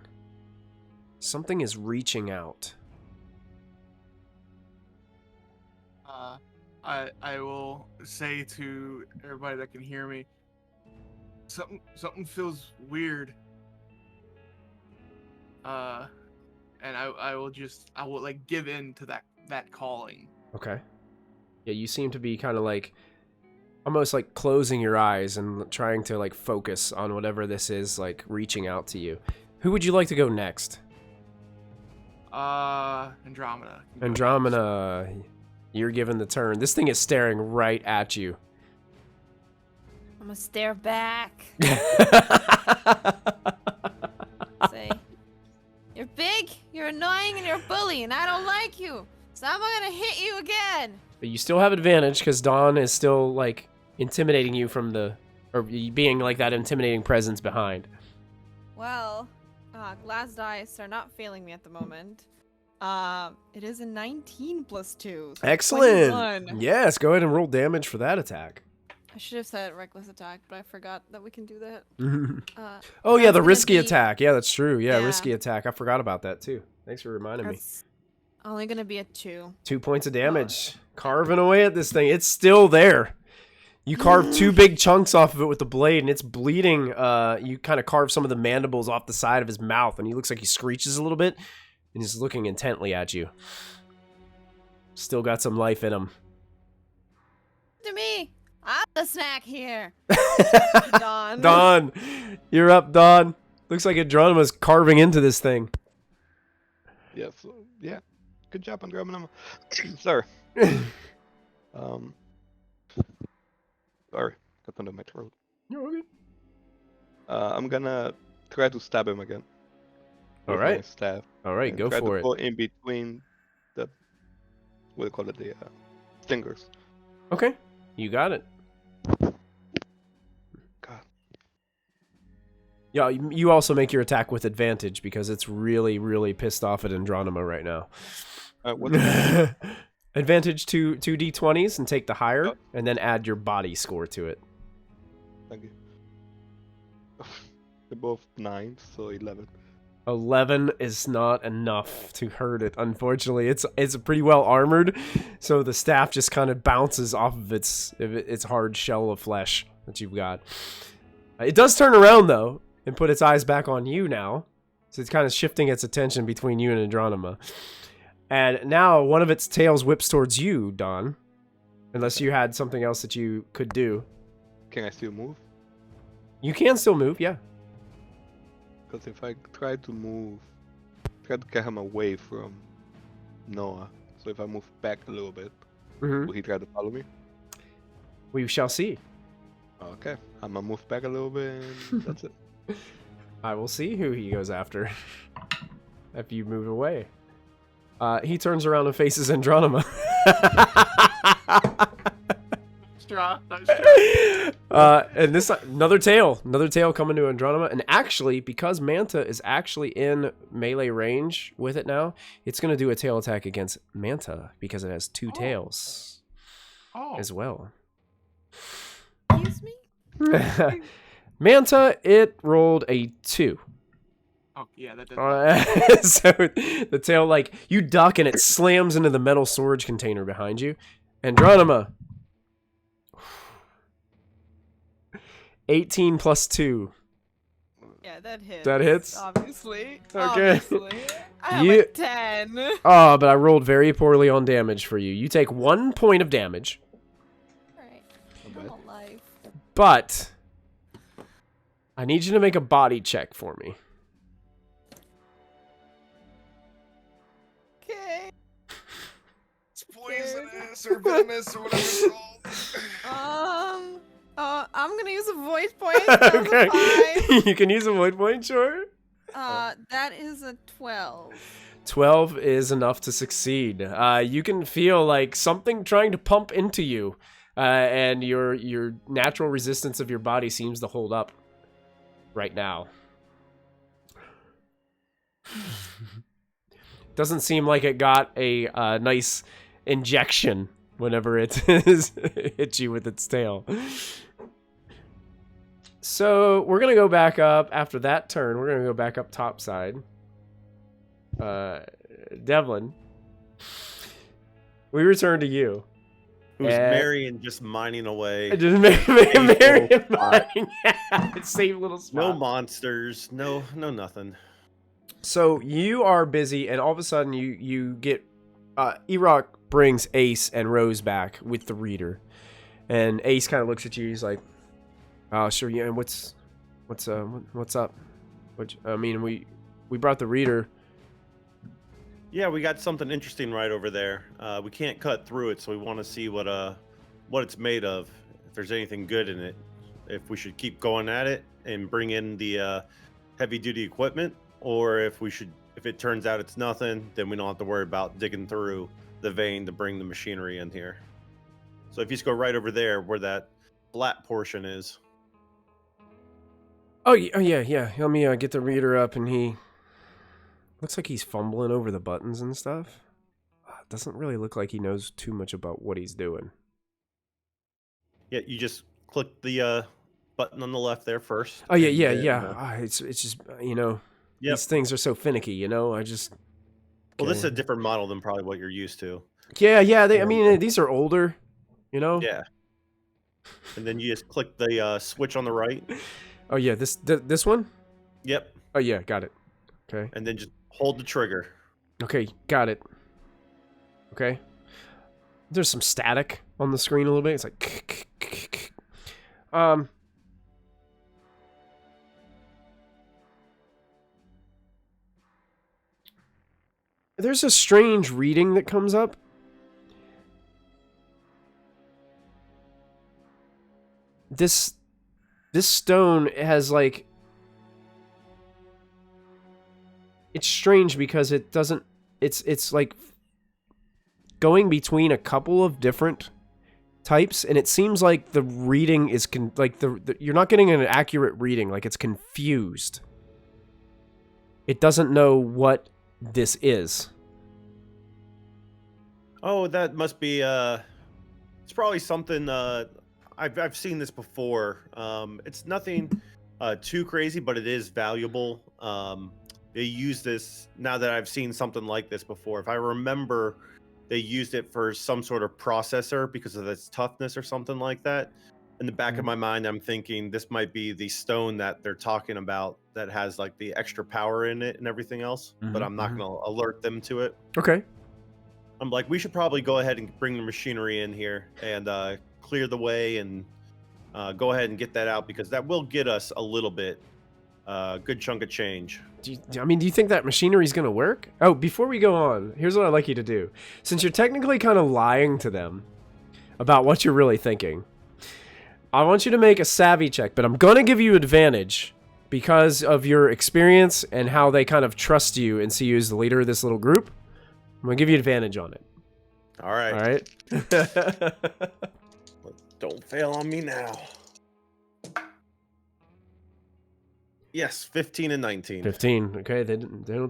Something is reaching out. I will say to everybody that can hear me, something feels weird. And I will like give in to that calling. Okay. Yeah, you seem to be kind of like almost like closing your eyes and trying to like focus on whatever this is like reaching out to you. Who would you like to go next? Andromeda. Andromeda, you're given the turn. This thing is staring right at you. I'm gonna stare back. Say, you're big, you're annoying, and you're a bully, and I don't like you. So I'm gonna hit you again. But you still have advantage because Dawn is still like intimidating you from the, or being like that intimidating presence behind. Well, glass dice are not failing me at the moment. It is a 19 plus 2. So Excellent. 21. Yes, go ahead and roll damage for that attack. I should have said reckless attack, but I forgot that we can do that. Oh yeah, That's the gonna risky be- attack. Yeah, that's true. Yeah, Yeah. risky attack. I forgot about that too. Thanks for reminding me. That's only gonna be a 2. 2 points of damage. Carving away at this thing. It's still there. You carve 2 big chunks off of it with the blade, and it's bleeding. You kind of carve some of the mandibles off the side of his mouth, and he looks like he screeches a little bit, and he's looking intently at you. Still got some life in him. To me, I'm the snack here. Dawn. Dawn, you're up, Dawn. Looks like Andromeda's carving into this thing. Yes. Yeah. Good job, Andromeda. Sorry. Sorry. Got under my throat. You're okay. I'm gonna try to stab him again. All with my right. staff. All right, And go try for to it. go in between the, what do you call it, the stingers. Okay, you got it. God. Yeah, you also make your attack with advantage because it's really, really pissed off at Andromeda right now. What's Advantage to 2d20s and take the higher, Oh. and then add your body score to it. Thank you. They're both 9, so 11. 11 is not enough to hurt it, unfortunately. It's pretty well armored, so the staff just kind of bounces off of its hard shell of flesh that you've got. It does turn around, though, and put its eyes back on you now. So it's kind of shifting its attention between you and Andromeda. And now one of its tails whips towards you, Don. Unless you had something else that you could do. Can I still move? You can still move, yeah. Because if I try to move, try to get him away from Noah. So if I move back a little bit, Mm-hmm. will he try to follow me? We shall see. Okay, I'm gonna move back a little bit, and that's it. I will see who he goes after. If you move away. He turns around and faces Andromeda. Straw. Not straw. And this another tail coming to Andromeda. And actually, because Manta is actually in melee range with it now, it's going to do a tail attack against Manta because it has 2 tails as well. Excuse me? Manta, it rolled a 2. Oh yeah, that does. So the tail, like, you duck and it slams into the metal storage container behind you. Andromeda. 18 plus 2. Yeah, that hits. That hits? Obviously. Okay. Obviously. I have You- a 10. Oh, but I rolled very poorly on damage for you. You take 1 point of damage, Alright. Not I'm bad. alive. but I need you to make a body check for me. Okay. It's poisonous or venomous or whatever it's called. I'm gonna use a voice point. That was a Okay. 5. You can use a void point, sure. That is a 12. 12 is enough to succeed. You can feel like something trying to pump into you, and your natural resistance of your body seems to hold up right now. Doesn't seem like it got a nice injection whenever it hits you with its tail. So we're gonna go back up after that turn. We're gonna go back up top side. Devlin, we return to you. Who's Eh. merry and just mining away. Just Safe little spot. It's safe little spot. No monsters, no nothing. So you are busy, and all of a sudden you get Erock brings Ace and Rose back with the reader, and Ace kind of looks at you. He's like, "Oh, sure, yeah. And what's up? I mean, we brought the reader." Yeah, we got something interesting right over there. We can't cut through it, so we want to see what it's made of. If there's anything good in it, if we should keep going at it and bring in the heavy duty equipment, or if it turns out it's nothing, then we don't have to worry about digging through the vein to bring the machinery in here. So if you just go right over there where that flat portion is. Oh yeah. Let me get the reader up, and he looks like he's fumbling over the buttons and stuff. Doesn't really look like he knows too much about what he's doing. Yeah, you just click the button on the left there first. Oh yeah. It's just these things are so finicky. I just. Well, this is a different model than probably what you're used to. Yeah. I mean, these are older. Yeah. And then you just click the switch on the right. Oh yeah, this one. Yep. Oh yeah, got it. Okay. And then just hold the trigger. Okay, got it. Okay. There's some static on the screen a little bit. It's like there's a strange reading that comes up. This stone has like, it's strange because it doesn't, it's like going between a couple of different types, and it seems like the reading is you're not getting an accurate reading. Like, it's confused. It doesn't know what this is. Oh, that must be it's probably something I've seen this before. It's nothing too crazy, but it is valuable. They use this, now that I've seen something like this before. If I remember, they used it for some sort of processor because of its toughness or something like that. In the back of my mind, I'm thinking this might be the stone that they're talking about that has like the extra power in it and everything else, but I'm not going to alert them to it. Okay. I'm like, we should probably go ahead and bring the machinery in here and clear the way and go ahead and get that out, because that will get us a little bit, good chunk of change. Do you think that machinery is going to work? Oh, before we go on, here's what I'd like you to do. Since you're technically kind of lying to them about what you're really thinking, I want you to make a savvy check, but I'm going to give you advantage because of your experience and how they kind of trust you and see you as the leader of this little group. I'm going to give you advantage on it. All right. All right? Don't fail on me now. Yes, 15 and 19. 15. Okay, you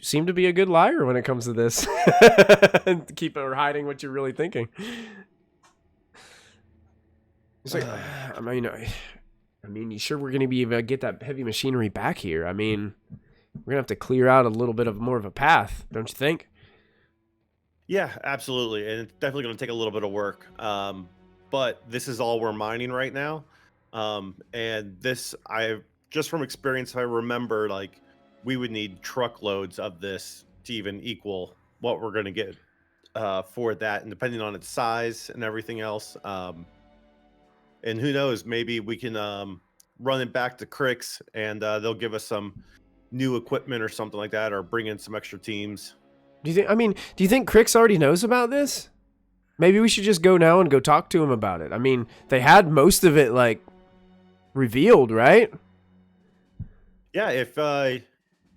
seem to be a good liar when it comes to this. Keep hiding what you're really thinking. It's like, I mean, you sure we're going to be able to get that heavy machinery back here? I mean, we're going to have to clear out a little bit of more of a path, don't you think? Yeah, absolutely. And it's definitely going to take a little bit of work. But this is all we're mining right now. And this, just from experience, I remember like we would need truckloads of this to even equal what we're going to get for that. And depending on its size and everything else. And who knows, maybe we can run it back to Crix and they'll give us some new equipment or something like that, or bring in some extra teams. Do you think Crix already knows about this? Maybe we should just go now and go talk to him about it. I mean, they had most of it like revealed, right? Yeah, if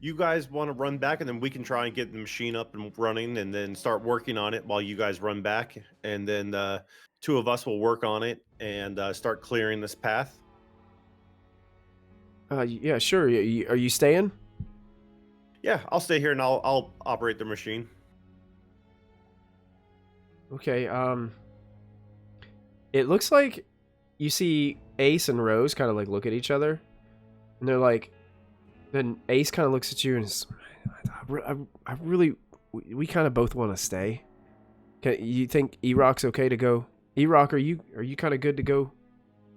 you guys want to run back, and then we can try and get the machine up and running and then start working on it while you guys run back. And then two of us will work on it and start clearing this path. Yeah, sure. Are you staying? Yeah, I'll stay here and I'll operate the machine. Okay, it looks like you see Ace and Rose kind of like look at each other, and they're like, then Ace kind of looks at you and is, we kind of both want to stay. Okay, you think E-Rock's okay to go? E-Rock, are you kind of good to go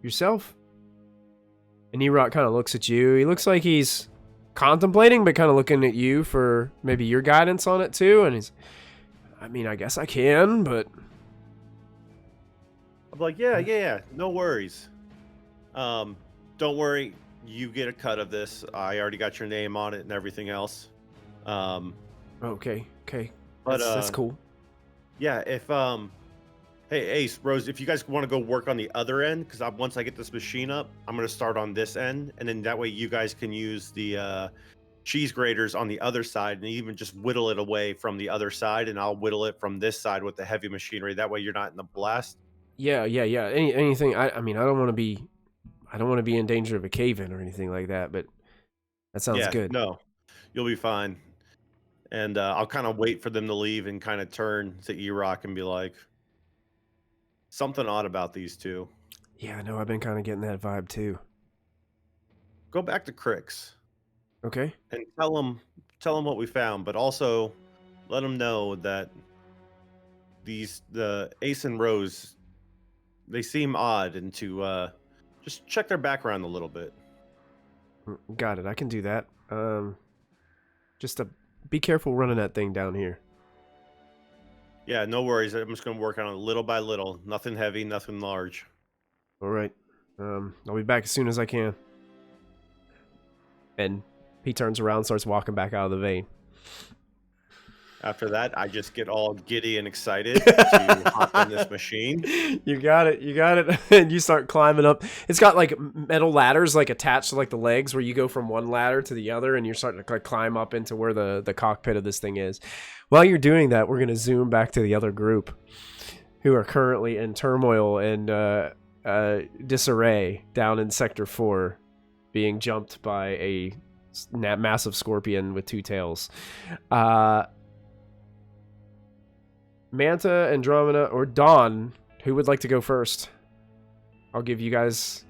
yourself? And E-Rock kind of looks at you. He looks like he's contemplating, but kind of looking at you for maybe your guidance on it too. And he's, I mean, I guess I can, but I'm like, yeah, no worries. Don't worry, you get a cut of this. I already got your name on it and everything else. okay. But That's cool. Yeah, if hey Ace, Rose, if you guys want to go work on the other end, because once I get this machine up, I'm gonna start on this end, and then that way you guys can use the cheese graters on the other side, and even just whittle it away from the other side, and I'll whittle it from this side with the heavy machinery. That way you're not in the blast. Yeah. Anything. I mean, I don't want to be in danger of a cave-in or anything like that. But that sounds good. No, you'll be fine. And I'll kind of wait for them to leave and kind of turn to E-Rock and be like, something odd about these two. Yeah, no, I've been kind of getting that vibe too. Go back to Crix Okay. and tell them what we found, but also let them know that the Ace and Rose, they seem odd, and to just check their background a little bit. Got it. I can do that. Just be careful running that thing down here. Yeah, no worries. I'm just going to work on it little by little. Nothing heavy, nothing large. All right. I'll be back as soon as I can. And he turns around and starts walking back out of the vein. After that, I just get all giddy and excited to hop in this machine. You got it. And you start climbing up. It's got like metal ladders like attached to like the legs where you go from one ladder to the other and you're starting to like climb up into where the cockpit of this thing is. While you're doing that, we're going to zoom back to the other group who are currently in turmoil and disarray down in Sector 4, being jumped by a massive scorpion with two tails. Manta, Andromeda, or Dawn, who would like to go first? I'll give you guys.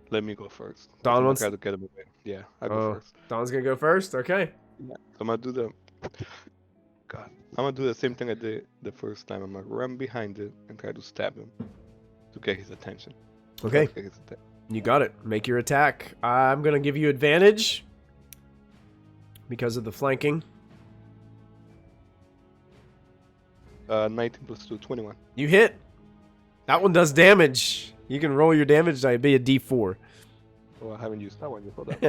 Let me go first. Dawn wants to get him away. Yeah, I go first. Dawn's gonna go first. Okay. Yeah. I'm gonna do the same thing I did the first time. I'm gonna run behind it and try to stab him to get his attention. Okay. You got it. Make your attack. I'm gonna give you advantage because of the flanking. 19 plus 2, 21. You hit. That one does damage. You can roll your damage die. Be a D4. Oh, I haven't used that one. You hold up.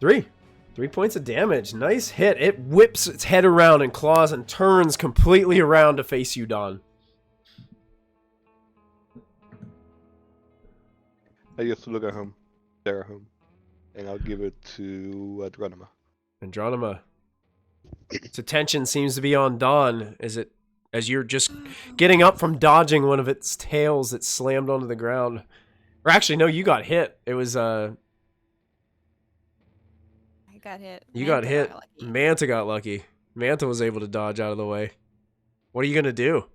3. 3 points of damage. Nice hit. It whips its head around and claws and turns completely around to face you, Don. I used to look at him, stare at him, and I'll give it to Andromeda. Andromeda. Its attention seems to be on Dawn as you're just getting up from dodging one of its tails that slammed onto the ground. Or actually, no, you got hit. It was I got hit. You got hit. Manta got lucky. Manta was able to dodge out of the way. What are you gonna do?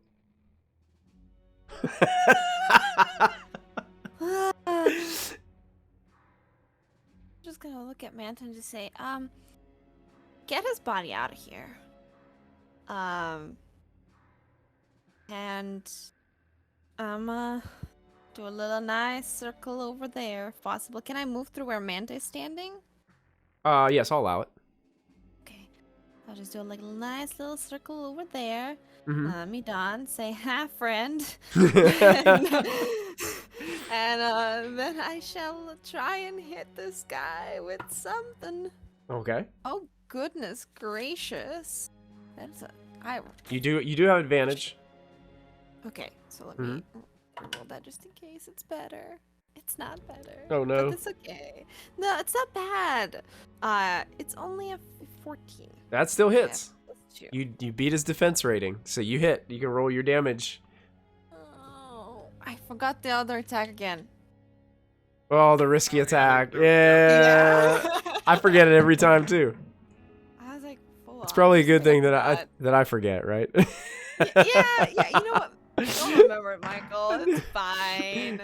Just gonna look at Manta and just say, get his body out of here. And do a little nice circle over there if possible. Can I move through where Manta is standing? Yes, I'll allow it. Okay. I'll just do a nice little circle over there. Mm-hmm. Me Don, say hi friend. And then I shall try and hit this guy with something. Okay. Oh goodness gracious. That's You do have advantage. Okay, so let me roll that just in case it's better. It's not better. Oh no. But it's okay. No, it's not bad. It's only a 14. That still hits. Yeah, You beat his defense rating, so you hit. You can roll your damage. Oh, I forgot the other attack again. Oh, the risky attack. Yeah. I forget it every time too. I was like, it's probably a good thing that I forget, right? yeah. You know what? Don't remember it, Michael. It's fine.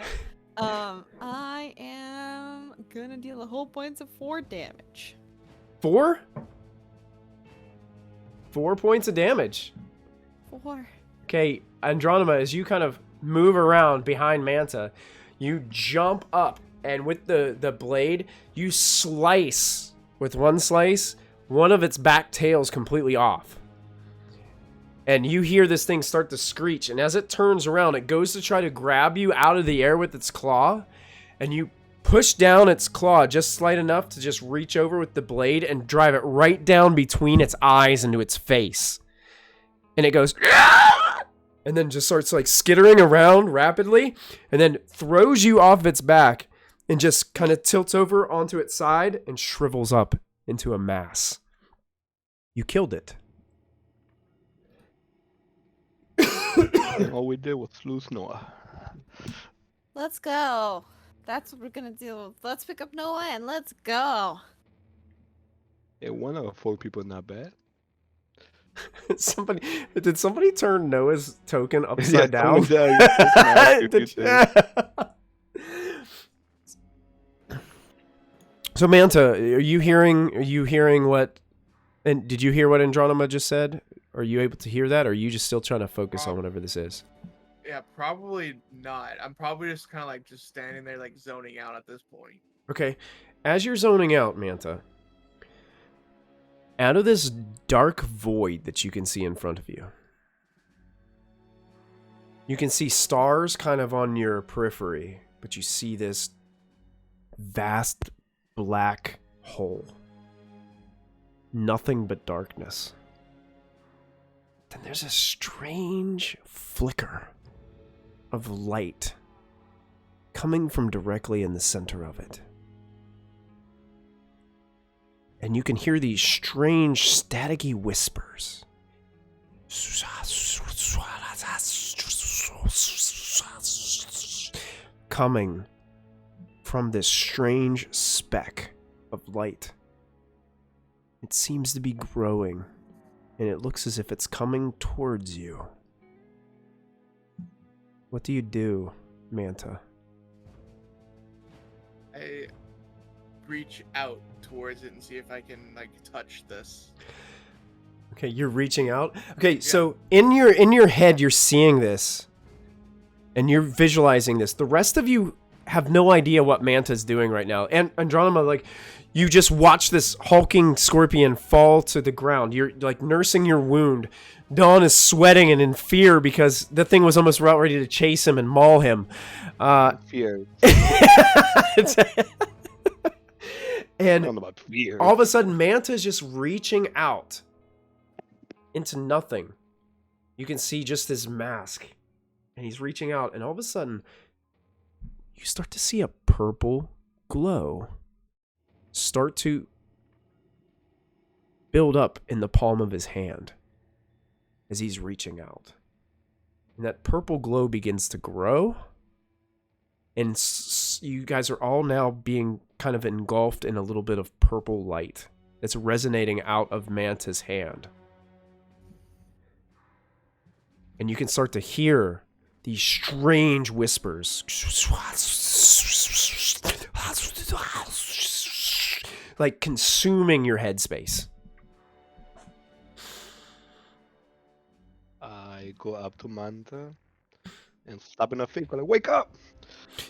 I am gonna deal the whole points of 4 damage. 4? 4 points of damage. 4. Okay, Andronima, as you kind of move around behind Manta, you jump up, and with the blade, you slice, with one slice, one of its back tails completely off. And you hear this thing start to screech, and as it turns around, it goes to try to grab you out of the air with its claw, and you push down its claw just slight enough to just reach over with the blade and drive it right down between its eyes into its face. And it goes, and then just starts like skittering around rapidly, and then throws you off its back and just kind of tilts over onto its side and shrivels up into a mass. You killed it. And all we did was lose Noah. Let's go. That's what we're gonna do. Let's pick up Noah and let's go. Yeah, 1 out of 4 people not bad. Did somebody turn Noah's token upside down? So Manta, are you hearing what, and did you hear what Andronima just said? Are you able to hear that, or are you just still trying to focus on whatever this is? Yeah, probably not. I'm probably just kind of like just standing there like zoning out at this point. Okay, as you're zoning out, Manta, out of this dark void that you can see in front of you, you can see stars kind of on your periphery, but you see this vast black hole. Nothing but darkness. Then there's a strange flicker of light coming from directly in the center of it. And you can hear these strange staticky whispers. Coming from this strange speck of light. It seems to be growing, and it looks as if it's coming towards you. What do you do, Manta? I reach out towards it and see if I can like touch this. Okay, you're reaching out. Okay, so in your head you're seeing this and you're visualizing this. The rest of you have no idea what Manta's doing right now. And Andronima, like, you just watch this hulking scorpion fall to the ground. You're like nursing your wound. Dawn is sweating and in fear because the thing was almost about ready to chase him and maul him. Fear. And About fear. all of a sudden, Manta's just reaching out into nothing. You can see just his mask. And he's reaching out, and all of a sudden, you start to see a purple glow start to build up in the palm of his hand as he's reaching out. And that purple glow begins to grow, and you guys are all now being kind of engulfed in a little bit of purple light that's resonating out of Manta's hand. And you can start to hear these strange whispers, like consuming your headspace. I go up to Manta and slap in her face, like, wake up!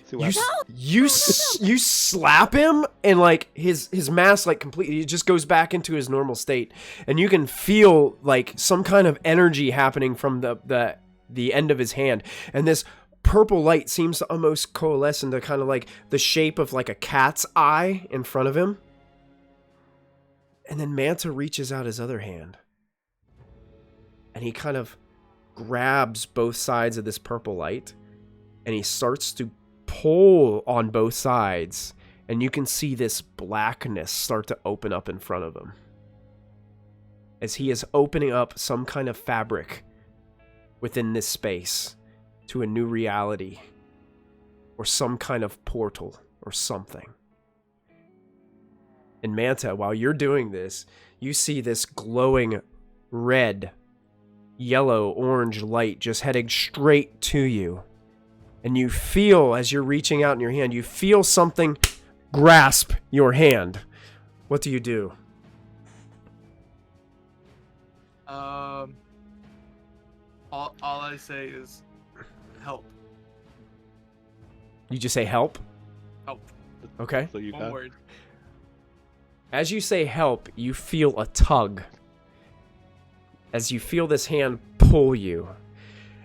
See what happens? You slap him, and like his mask like completely, it just goes back into his normal state, and you can feel like some kind of energy happening from the end of his hand, and this purple light seems to almost coalesce into kind of like the shape of like a cat's eye in front of him. And then Manta reaches out his other hand, and he kind of grabs both sides of this purple light, and he starts to pull on both sides, and you can see this blackness start to open up in front of him as he is opening up some kind of fabric within this space to a new reality or some kind of portal or something. And Manta, while you're doing this, you see this glowing red, yellow, orange light just heading straight to you. And you feel, as you're reaching out in your hand, you feel something grasp your hand. What do you do? All I say is help. You just say help? Help. Okay. So you One got word. As you say help, you feel a tug. As you feel this hand pull you.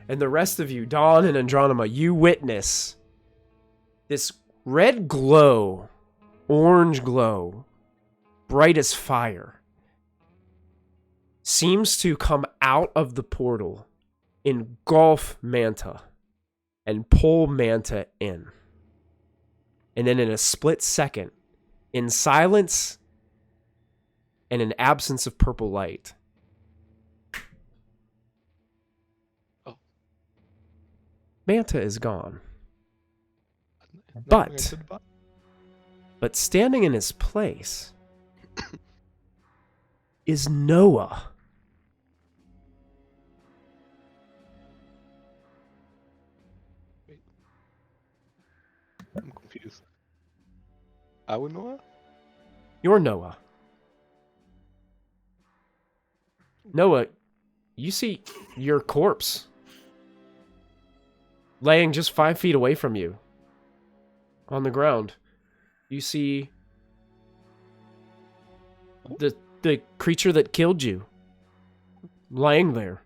And the rest of you, Dawn and Andronima, you witness this red glow, orange glow, bright as fire, seems to come out of the portal, engulf Manta, and pull Manta in. And then in a split second, in silence and an absence of purple light, Manta is gone. But standing in his place is Noah. I'm confused. Our Noah? You're Noah. Noah, you see your corpse laying just 5 feet away from you on the ground. You see the creature that killed you laying there.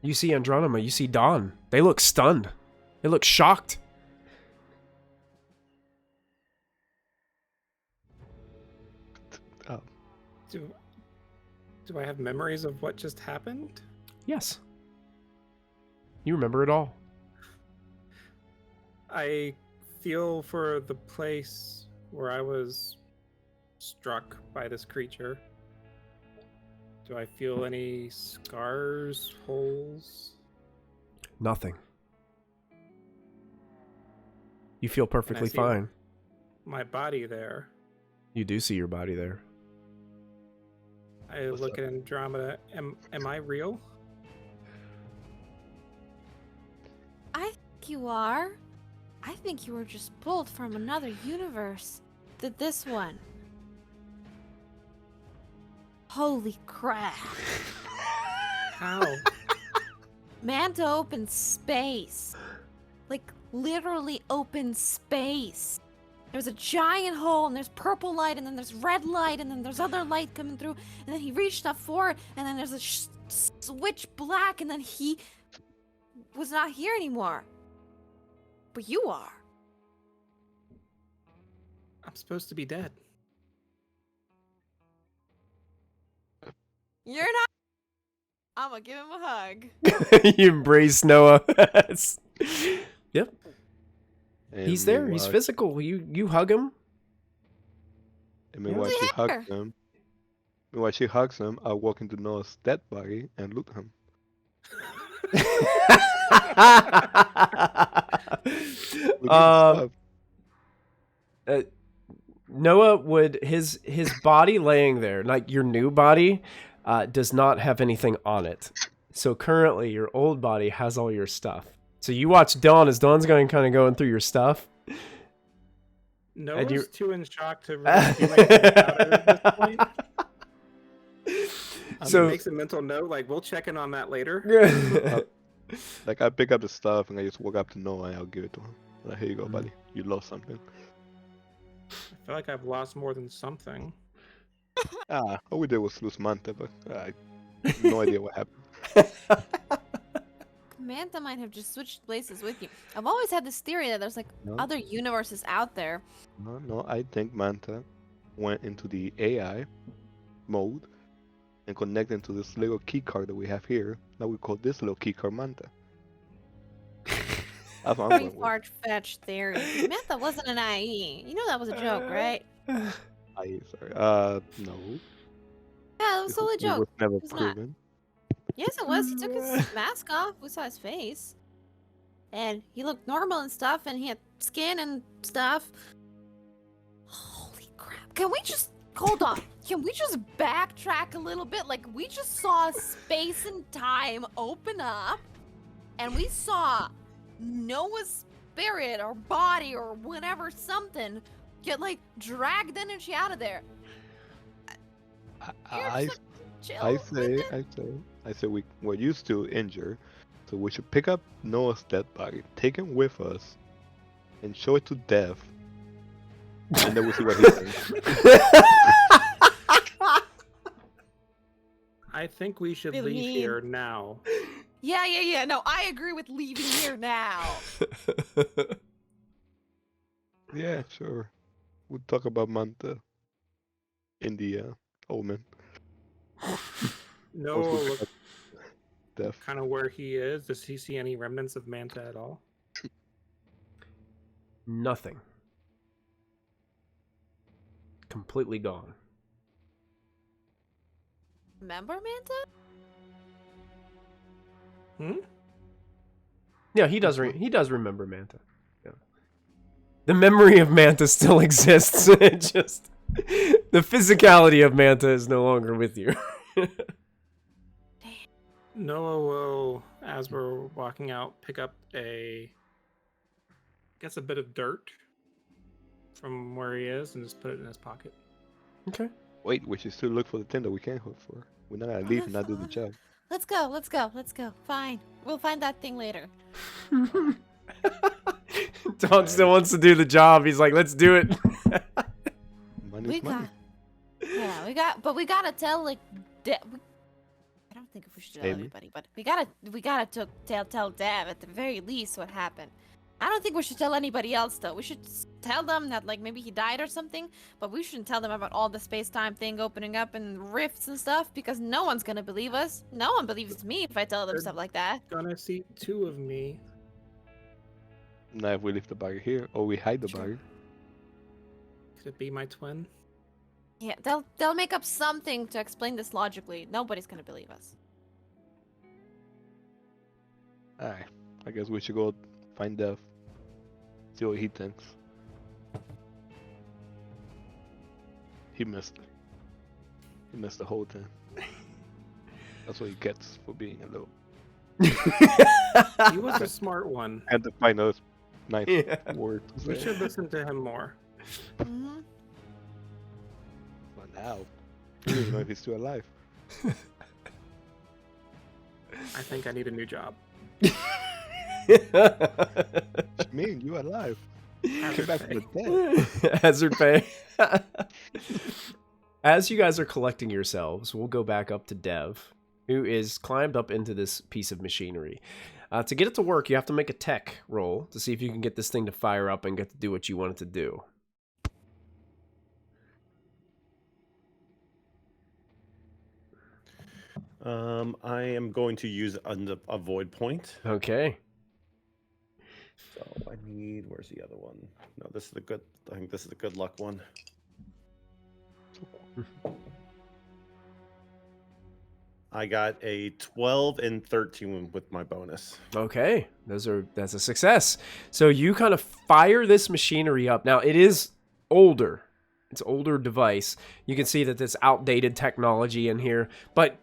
You see Andronima, you see Dawn. They look stunned. They look shocked. Do I have memories of what just happened? Yes. You remember it all. I feel for the place where I was struck by this creature. Do I feel any scars, holes? Nothing. You feel perfectly see fine. My body there. You do see your body there. I look at Andromeda. Am I real? I think you are. I think you were just pulled from another universe. This one. Holy crap. How? Manta opened space. Like, literally open space. There's a giant hole, and there's purple light, and then there's red light, and then there's other light coming through, and then he reached up forward, and then there's a switch black, and then he was not here anymore. But you are. I'm supposed to be dead. You're not. I'm gonna give him a hug. You embrace Noah. Yep. And He's there. He's meanwhile- physical. You hug him. And meanwhile, she hugs him. Meanwhile, she hugs him. I walk into Noah's dead body and loot him. Look at the stuff. Noah would his body laying there, like your new body, does not have anything on it. So currently, your old body has all your stuff. So you watch Dawn as Dawn's going through your stuff. Noah's too in shock to really feel like he's out at this point. So Makes a mental note, like, we'll check in on that later. Like, I pick up the stuff and I just walk up to Noah and I'll give it to him. Like, here you go, buddy. You lost something. I feel like I've lost more than something. All we did was lose Manta, but I have no idea what happened. Manta might have just switched places with you. I've always had this theory that there's like No. other universes out there. No, I think Manta went into the AI mode and connected to this little key card that we have here. Now we call this little key card Manta. That's what I'm Pretty going with. far-fetched theory. Manta wasn't an IE. You know that was a joke, right? Sorry. No. Yeah, it was totally a It joke. was never It's not. proven. Yes, it was. He took his mask off. We saw his face. And he looked normal and stuff, and he had skin and stuff. Holy crap. Can we just... Hold on. Can we just backtrack a little bit? Like, we just saw space and time open up, and we saw Noah's spirit or body or whatever, something, get, like, dragged in and she out of there. I chill. I with it. say we're used to injure, so we should pick up Noah's dead body, take him with us, and show it to Dev, and then we'll see what he thinks. I think we should Really leave mean. here now. Yeah. No, I agree with leaving here now. Yeah, sure. We'll talk about Manta in the Omen. No, Once we pick look up Dev. kind of where he is. Does he see any remnants of Manta at all? Nothing. Completely gone. Remember, Manta? Yeah, he does. He does remember Manta. Yeah. The memory of Manta still exists. It just the physicality of Manta is no longer with you. Noah will, as we're walking out, pick up a bit of dirt from where he is and just put it in his pocket. Okay. Wait, we should still look for the thing that we can't hope for. We're not gonna leave and not do the job. Let's go. Fine. We'll find that thing later. Tom still wants to do the job. He's like, let's do it. Money's We money. but we gotta tell, like, I don't think we should tell Amy? everybody, but we gotta tell Dev at the very least what happened. I don't think we should tell anybody else, though. We should tell them that, like, maybe he died or something, but we shouldn't tell them about all the space-time thing opening up and rifts and stuff, because no one's gonna believe us. No one believes me if I tell them Good. stuff like that. Gonna see two of me. Now if we leave the body here, or we hide the Sure. body. Could it be my twin? Yeah, they'll make up something to explain this logically. Nobody's gonna believe us. Alright, I guess we should go find Dev. See what he thinks. He missed it. He missed the whole thing. That's what he gets for being a little. He was a smart one. Had to find a nice Yeah. word to We say. should listen to him more. Mm-hmm. But now, we don't even know if he's still alive. I think I need a new job. Me, you alive. Hazard Came back from pay. the dead. Hazard pay. As you guys are collecting yourselves, we'll go back up to Dev, who is climbed up into this piece of machinery. To get it to work, you have to make a tech roll to see if you can get this thing to fire up and get to do what you want it to do. I am going to use a void point. Okay. So I need. Where's the other one? No, this is the good. I think this is the good luck one. I got a 12 and 13 with my bonus. Okay, that's a success. So you kind of fire this machinery up. Now it is older. It's an older device. You can see that there's outdated technology in here, but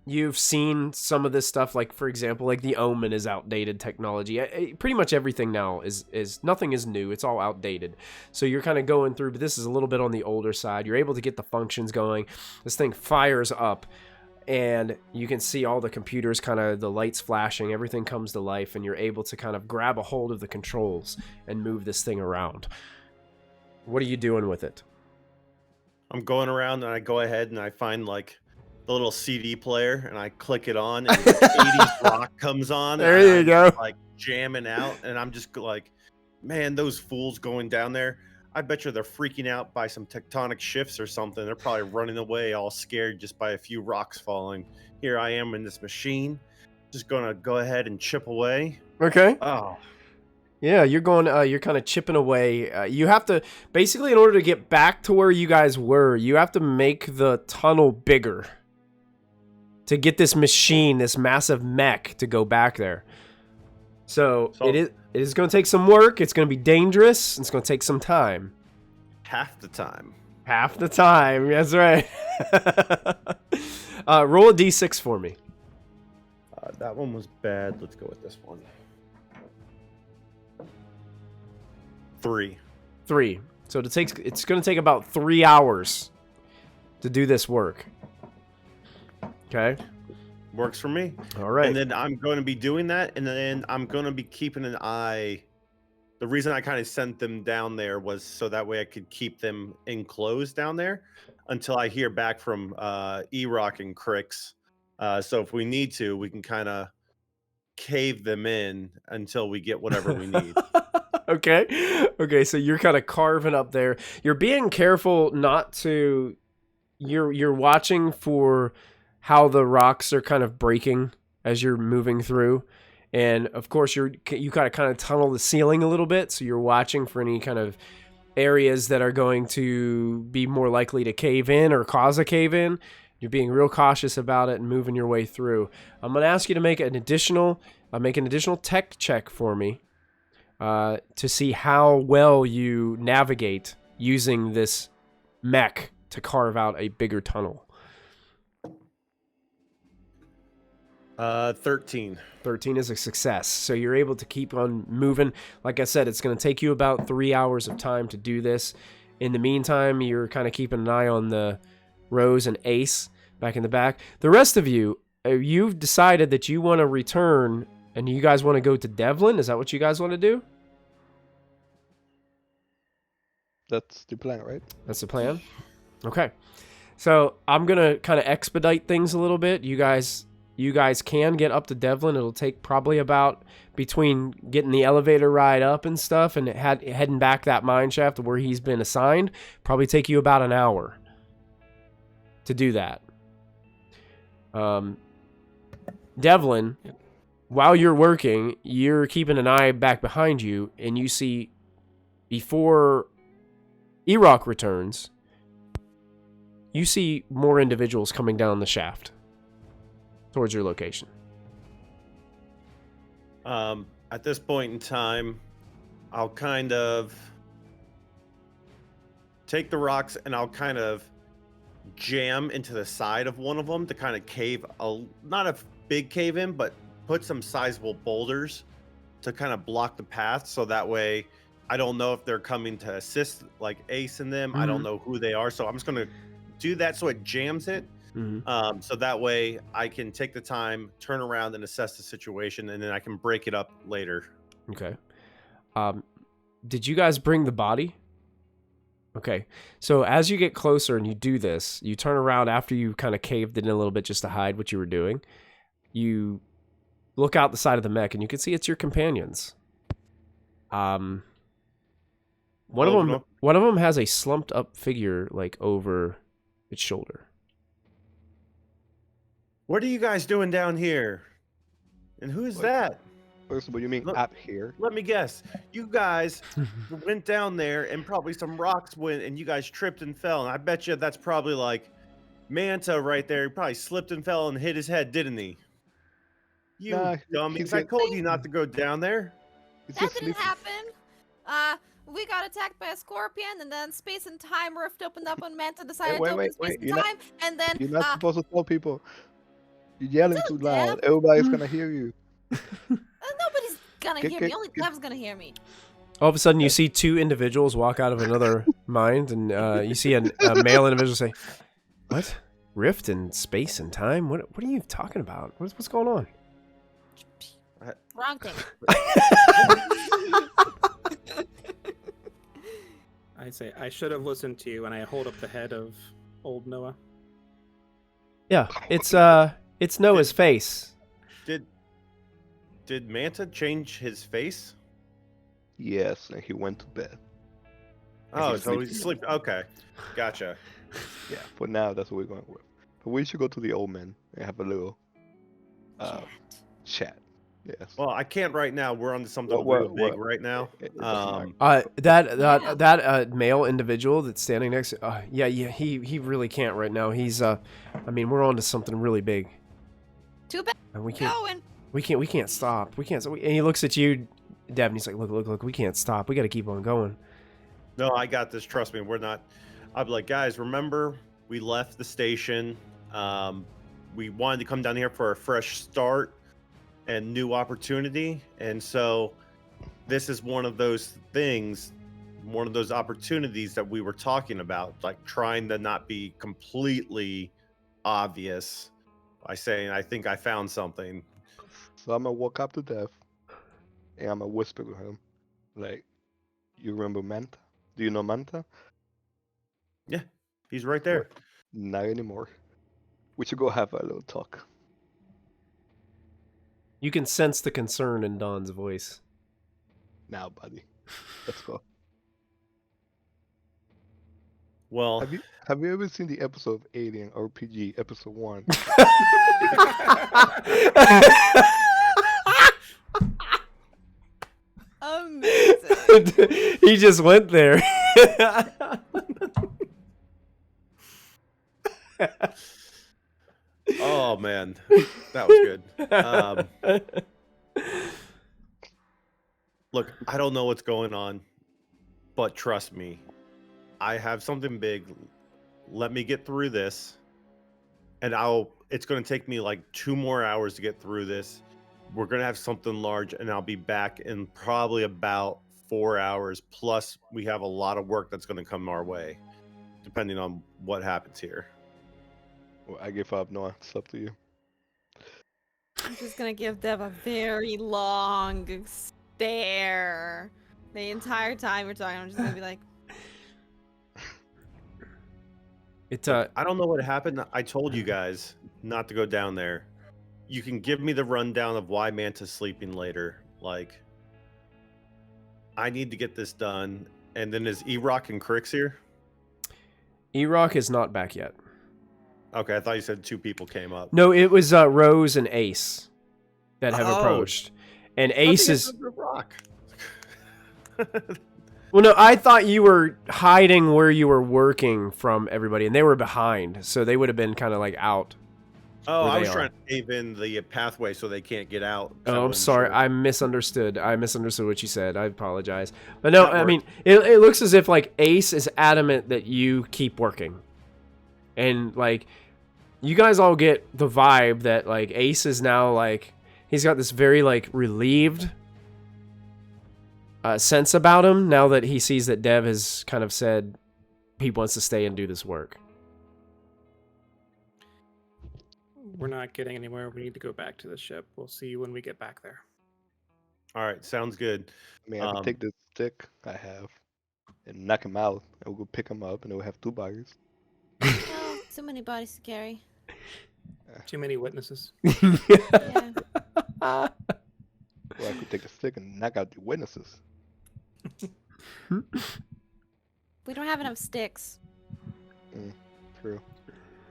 you've seen some of this stuff, like for example, like the OMEN is outdated technology. Pretty much everything now is nothing is new. It's all outdated. So you're kind of going through, but this is a little bit on the older side. You're able to get the functions going. This thing fires up. And you can see all the computers, kind of the lights flashing, everything comes to life, and you're able to kind of grab a hold of the controls and move this thing around. What are you doing with it? I'm going around and I go ahead and I find like the little CD player and I click it on and 80s rock comes on. There and you I'm go. just, like jamming out, and I'm just like, man, those fools going down there. I bet you they're freaking out by some tectonic shifts or something. They're probably running away all scared just by a few rocks falling. Here I am in this machine, just gonna go ahead and chip away. Okay. Oh, Yeah, you're going. You're kind of chipping away. You have to basically, in order to get back to where you guys were, you have to make the tunnel bigger to get this machine, this massive mech, to go back there. So it is going to take some work. It's going to be dangerous. It's going to take some time. half the time. Half the time. That's right. Roll a d6 for me. That one was bad. Let's go with this one. 3. 3. So it's going to take about 3 hours to do this work. Okay. Works for me. All right. And then I'm going to be doing that, and then I'm going to be keeping an eye. The reason I kind of sent them down there was so that way I could keep them enclosed down there until I hear back from E-Rock and Crix. So if we need to, we can kind of cave them in until we get whatever we need. Okay, so you're kind of carving up there. You're being careful not to. You're watching for how the rocks are kind of breaking as you're moving through, and of course you kind of tunnel the ceiling a little bit, so you're watching for any kind of areas that are going to be more likely to cave in or cause a cave in. You're being real cautious about it and moving your way through. I'm going to ask you to make an additional tech check for me to see how well you navigate using this mech to carve out a bigger tunnel. 13. 13 is a success. So you're able to keep on moving. Like I said, it's going to take you about 3 hours of time to do this. In the meantime, you're kind of keeping an eye on the Rose and Ace back in the back. The rest of you, you've decided that you want to return and you guys want to go to Devlin. Is that what you guys want to do? That's the plan, right? That's the plan? Okay. So I'm going to kind of expedite things a little bit. You guys can get up to Devlin. It'll take probably about between getting the elevator ride up and stuff and heading back that mine shaft to where he's been assigned. Probably take you about an hour to do that. Devlin, while you're working, you're keeping an eye back behind you, and you see before E-Rock returns, you see more individuals coming down the shaft towards your location. At this point in time, I'll kind of take the rocks and I'll kind of jam into the side of one of them to kind of cave not a big cave in, but put some sizable boulders to kind of block the path, so that way I don't know if they're coming to assist like Ace and them. I don't know who they are, so I'm just gonna do that so it jams it. So that way I can take the time, turn around and assess the situation, and then I can break it up later. Okay. Did you guys bring the body? Okay. So as you get closer and you do this, you turn around after you kind of caved it in a little bit just to hide what you were doing. You look out the side of the mech and you can see it's your companions. One of them has a slumped up figure like over its shoulder. What are you guys doing down here? And who's that? First of all, you mean up here? Let me guess. You guys went down there and probably some rocks went and you guys tripped and fell. And I bet you that's probably like Manta right there. He probably slipped and fell and hit his head, didn't he? You dummies. I told you not to go down there. That didn't happen. We got attacked by a scorpion, and then space and time rift opened up when Manta decided to open space and time, and then you're not supposed to tell people. You're yelling too loud. Everybody's gonna hear you. Nobody's gonna hear me. Only Dev's gonna hear me. All of a sudden, you see two individuals walk out of another mind, and you see a male individual say, "What? Rift in space and time? What are you talking about? What's going on?" Wrong thing. I say I should have listened to you, and I hold up the head of old Noah. Yeah, it's Noah's face. Did Manta change his face? Yes, and he went to bed. Oh, so he's asleep. Okay, gotcha. Yeah, for now that's what we're going with. But we should go to the OMEN and have a little chat. Yes. Well, I can't right now. We're on something real big right now. That male individual that's standing next to, he really can't right now. He's we're on to something really big. Too bad. And we can't stop. And he looks at you, Dev, and he's like, look, we can't stop. We got to keep on going. No, I got this. Trust me. We're not. I'm like, guys, remember we left the station. We wanted to come down here for a fresh start and new opportunity, and so this is one of those things, one of those opportunities that we were talking about, like trying to not be completely obvious I say, I think I found something. So I'm gonna walk up to Dev, and I'm gonna whisper to him, like, "You remember Manta? Do you know Manta? Yeah, he's right there. Not anymore. We should go have a little talk." You can sense the concern in Don's voice. Now, buddy, let's go. Well, Have you ever seen the episode of Alien RPG, episode 1? Amazing. He just went there. oh man, that was good. Look, I don't know what's going on, but trust me, I have something big. Let me get through this, and it's going to take me like 2 more hours to get through this. We're going to have something large, and I'll be back in probably about 4 hours. Plus, we have a lot of work that's going to come our way, depending on what happens here. Well, I give up, Noah. It's up to you. I'm just gonna give Dev a very long stare. The entire time we're talking, I'm just gonna be like, I don't know what happened. I told you guys not to go down there. You can give me the rundown of why Manta's sleeping later. Like, I need to get this done. And then is E-Rock and Crix here? E-Rock is not back yet. Okay, I thought you said 2 people came up. No, it was Rose and Ace that have approached. And Ace is... Rock. Well, no, I thought you were hiding where you were working from everybody, and they were behind, so they would have been kind of like out. Oh, where I they was are. trying to pave in the pathway so they can't get out. I Oh, I'm wasn't sorry. sure. I misunderstood. I misunderstood what you said. I apologize. But no, That I mean, it looks as if, like, Ace is adamant that you keep working. And, like, you guys all get the vibe that, like, Ace is now, like, he's got this very, like, relieved sense about him now that he sees that Dev has kind of said he wants to stay and do this work. We're not getting anywhere. We need to go back to the ship. We'll see you when we get back there. All right, sounds good. I mean, I can take this stick I have and knock him out, and we'll pick him up, and then we'll have 2 bodies. oh, too many bodies to carry. Too many witnesses. Yeah. Or I could take a stick and knock out the witnesses. We don't have enough sticks. True.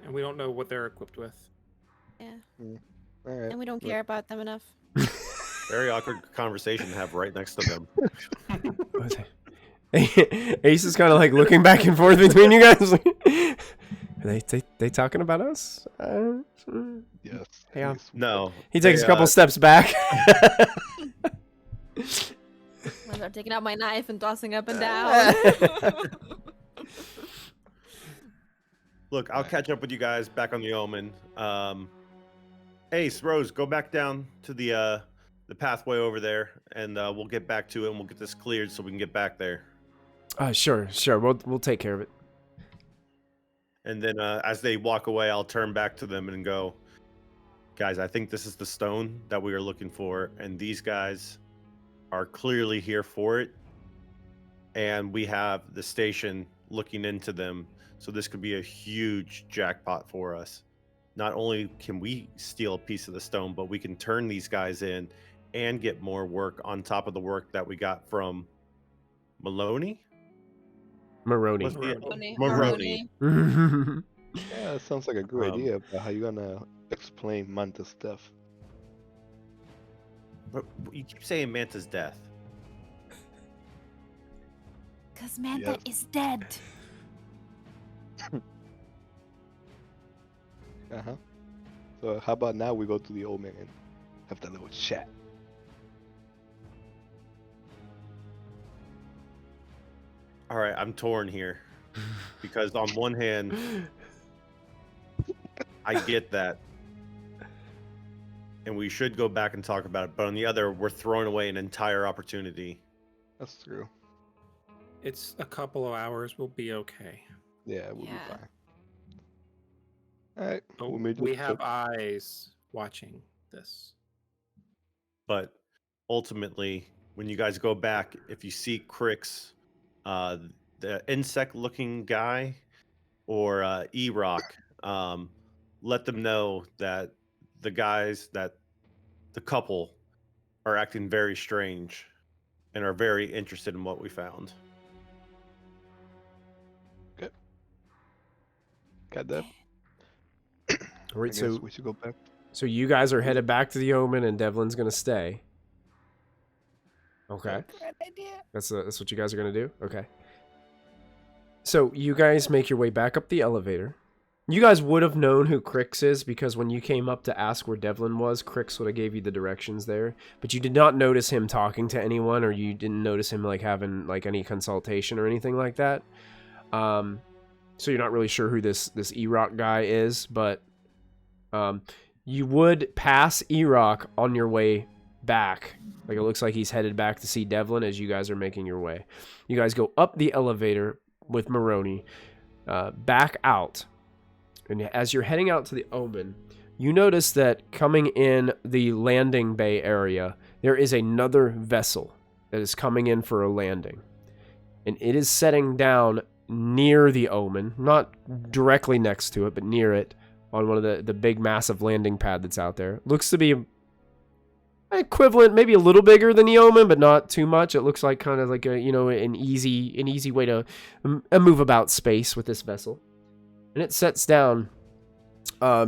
And we don't know what they're equipped with. Yeah. All right. And we don't care about them enough. Very awkward conversation to have right next to them. Ace is kind of like looking back and forth between you guys. Are they talking about us? Yes. Yeah. Ace. No. He takes they, a couple steps back. I start taking out my knife and tossing up and down. Look, I'll catch up with you guys back on the Omen. Ace, Rose, go back down to the pathway over there, and we'll get back to it, and we'll get this cleared so we can get back there. Sure. We'll take care of it. And then as they walk away, I'll turn back to them and go, guys, I think this is the stone that we are looking for, and these guys are clearly here for it. And we have the station looking into them, so this could be a huge jackpot for us. Not only can we steal a piece of the stone, but we can turn these guys in and get more work on top of the work that we got from Maroney. Maroney. Maroney. Yeah, that sounds like a good idea, but how you gonna explain Manta's stuff? But you keep saying Manta's death. Because Manta is dead. Uh-huh. So how about now we go to the OMEN and have that little chat? All right, I'm torn here because on one hand, I get that, and we should go back and talk about it. But on the other, we're throwing away an entire opportunity. That's true. It's a couple of hours. We'll be okay. Yeah, we'll be Yeah. fine. Alright, Oh, we made we it have to- eyes watching this. But ultimately, when you guys go back, if you see Crix, the insect-looking guy, or E-Rock, let them know that the couple are acting very strange and are very interested in what we found. Got that? All I right, guess so we should go back. you guys are headed back to the Omen, and Devlin's gonna stay. Okay. Great idea. That's what you guys are gonna do? Okay. So you guys make your way back up the elevator. You guys would have known who Crix is because when you came up to ask where Devlin was, Crix would have gave you the directions there. But you did not notice him talking to anyone, or you didn't notice him like having like any consultation or anything like that. So you're not really sure who this E-Rock guy is, but you would pass E-Rock on your way back. Like it looks like he's headed back to see Devlin as you guys are making your way. You guys go up the elevator with Maroney, back out. And as you're heading out to the Omen, you notice that coming in the landing bay area, there is another vessel that is coming in for a landing. And it is setting down near the Omen, not directly next to it, but near it, on one of the big massive landing pad that's out there. Looks to be equivalent, maybe a little bigger than the Omen, but not too much. It looks like kind of like an easy way to move about space with this vessel. And it sets down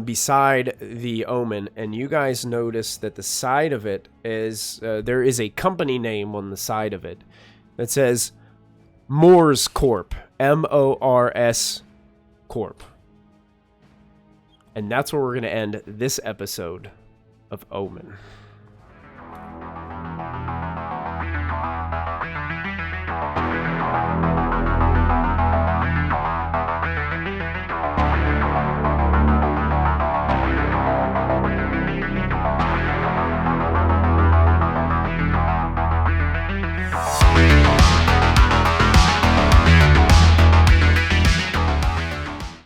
beside the Omen, and you guys notice that the side of it is there is a company name on the side of it that says Mors Corp, M-O-R-S Corp. And that's where we're going to end this episode of Omen.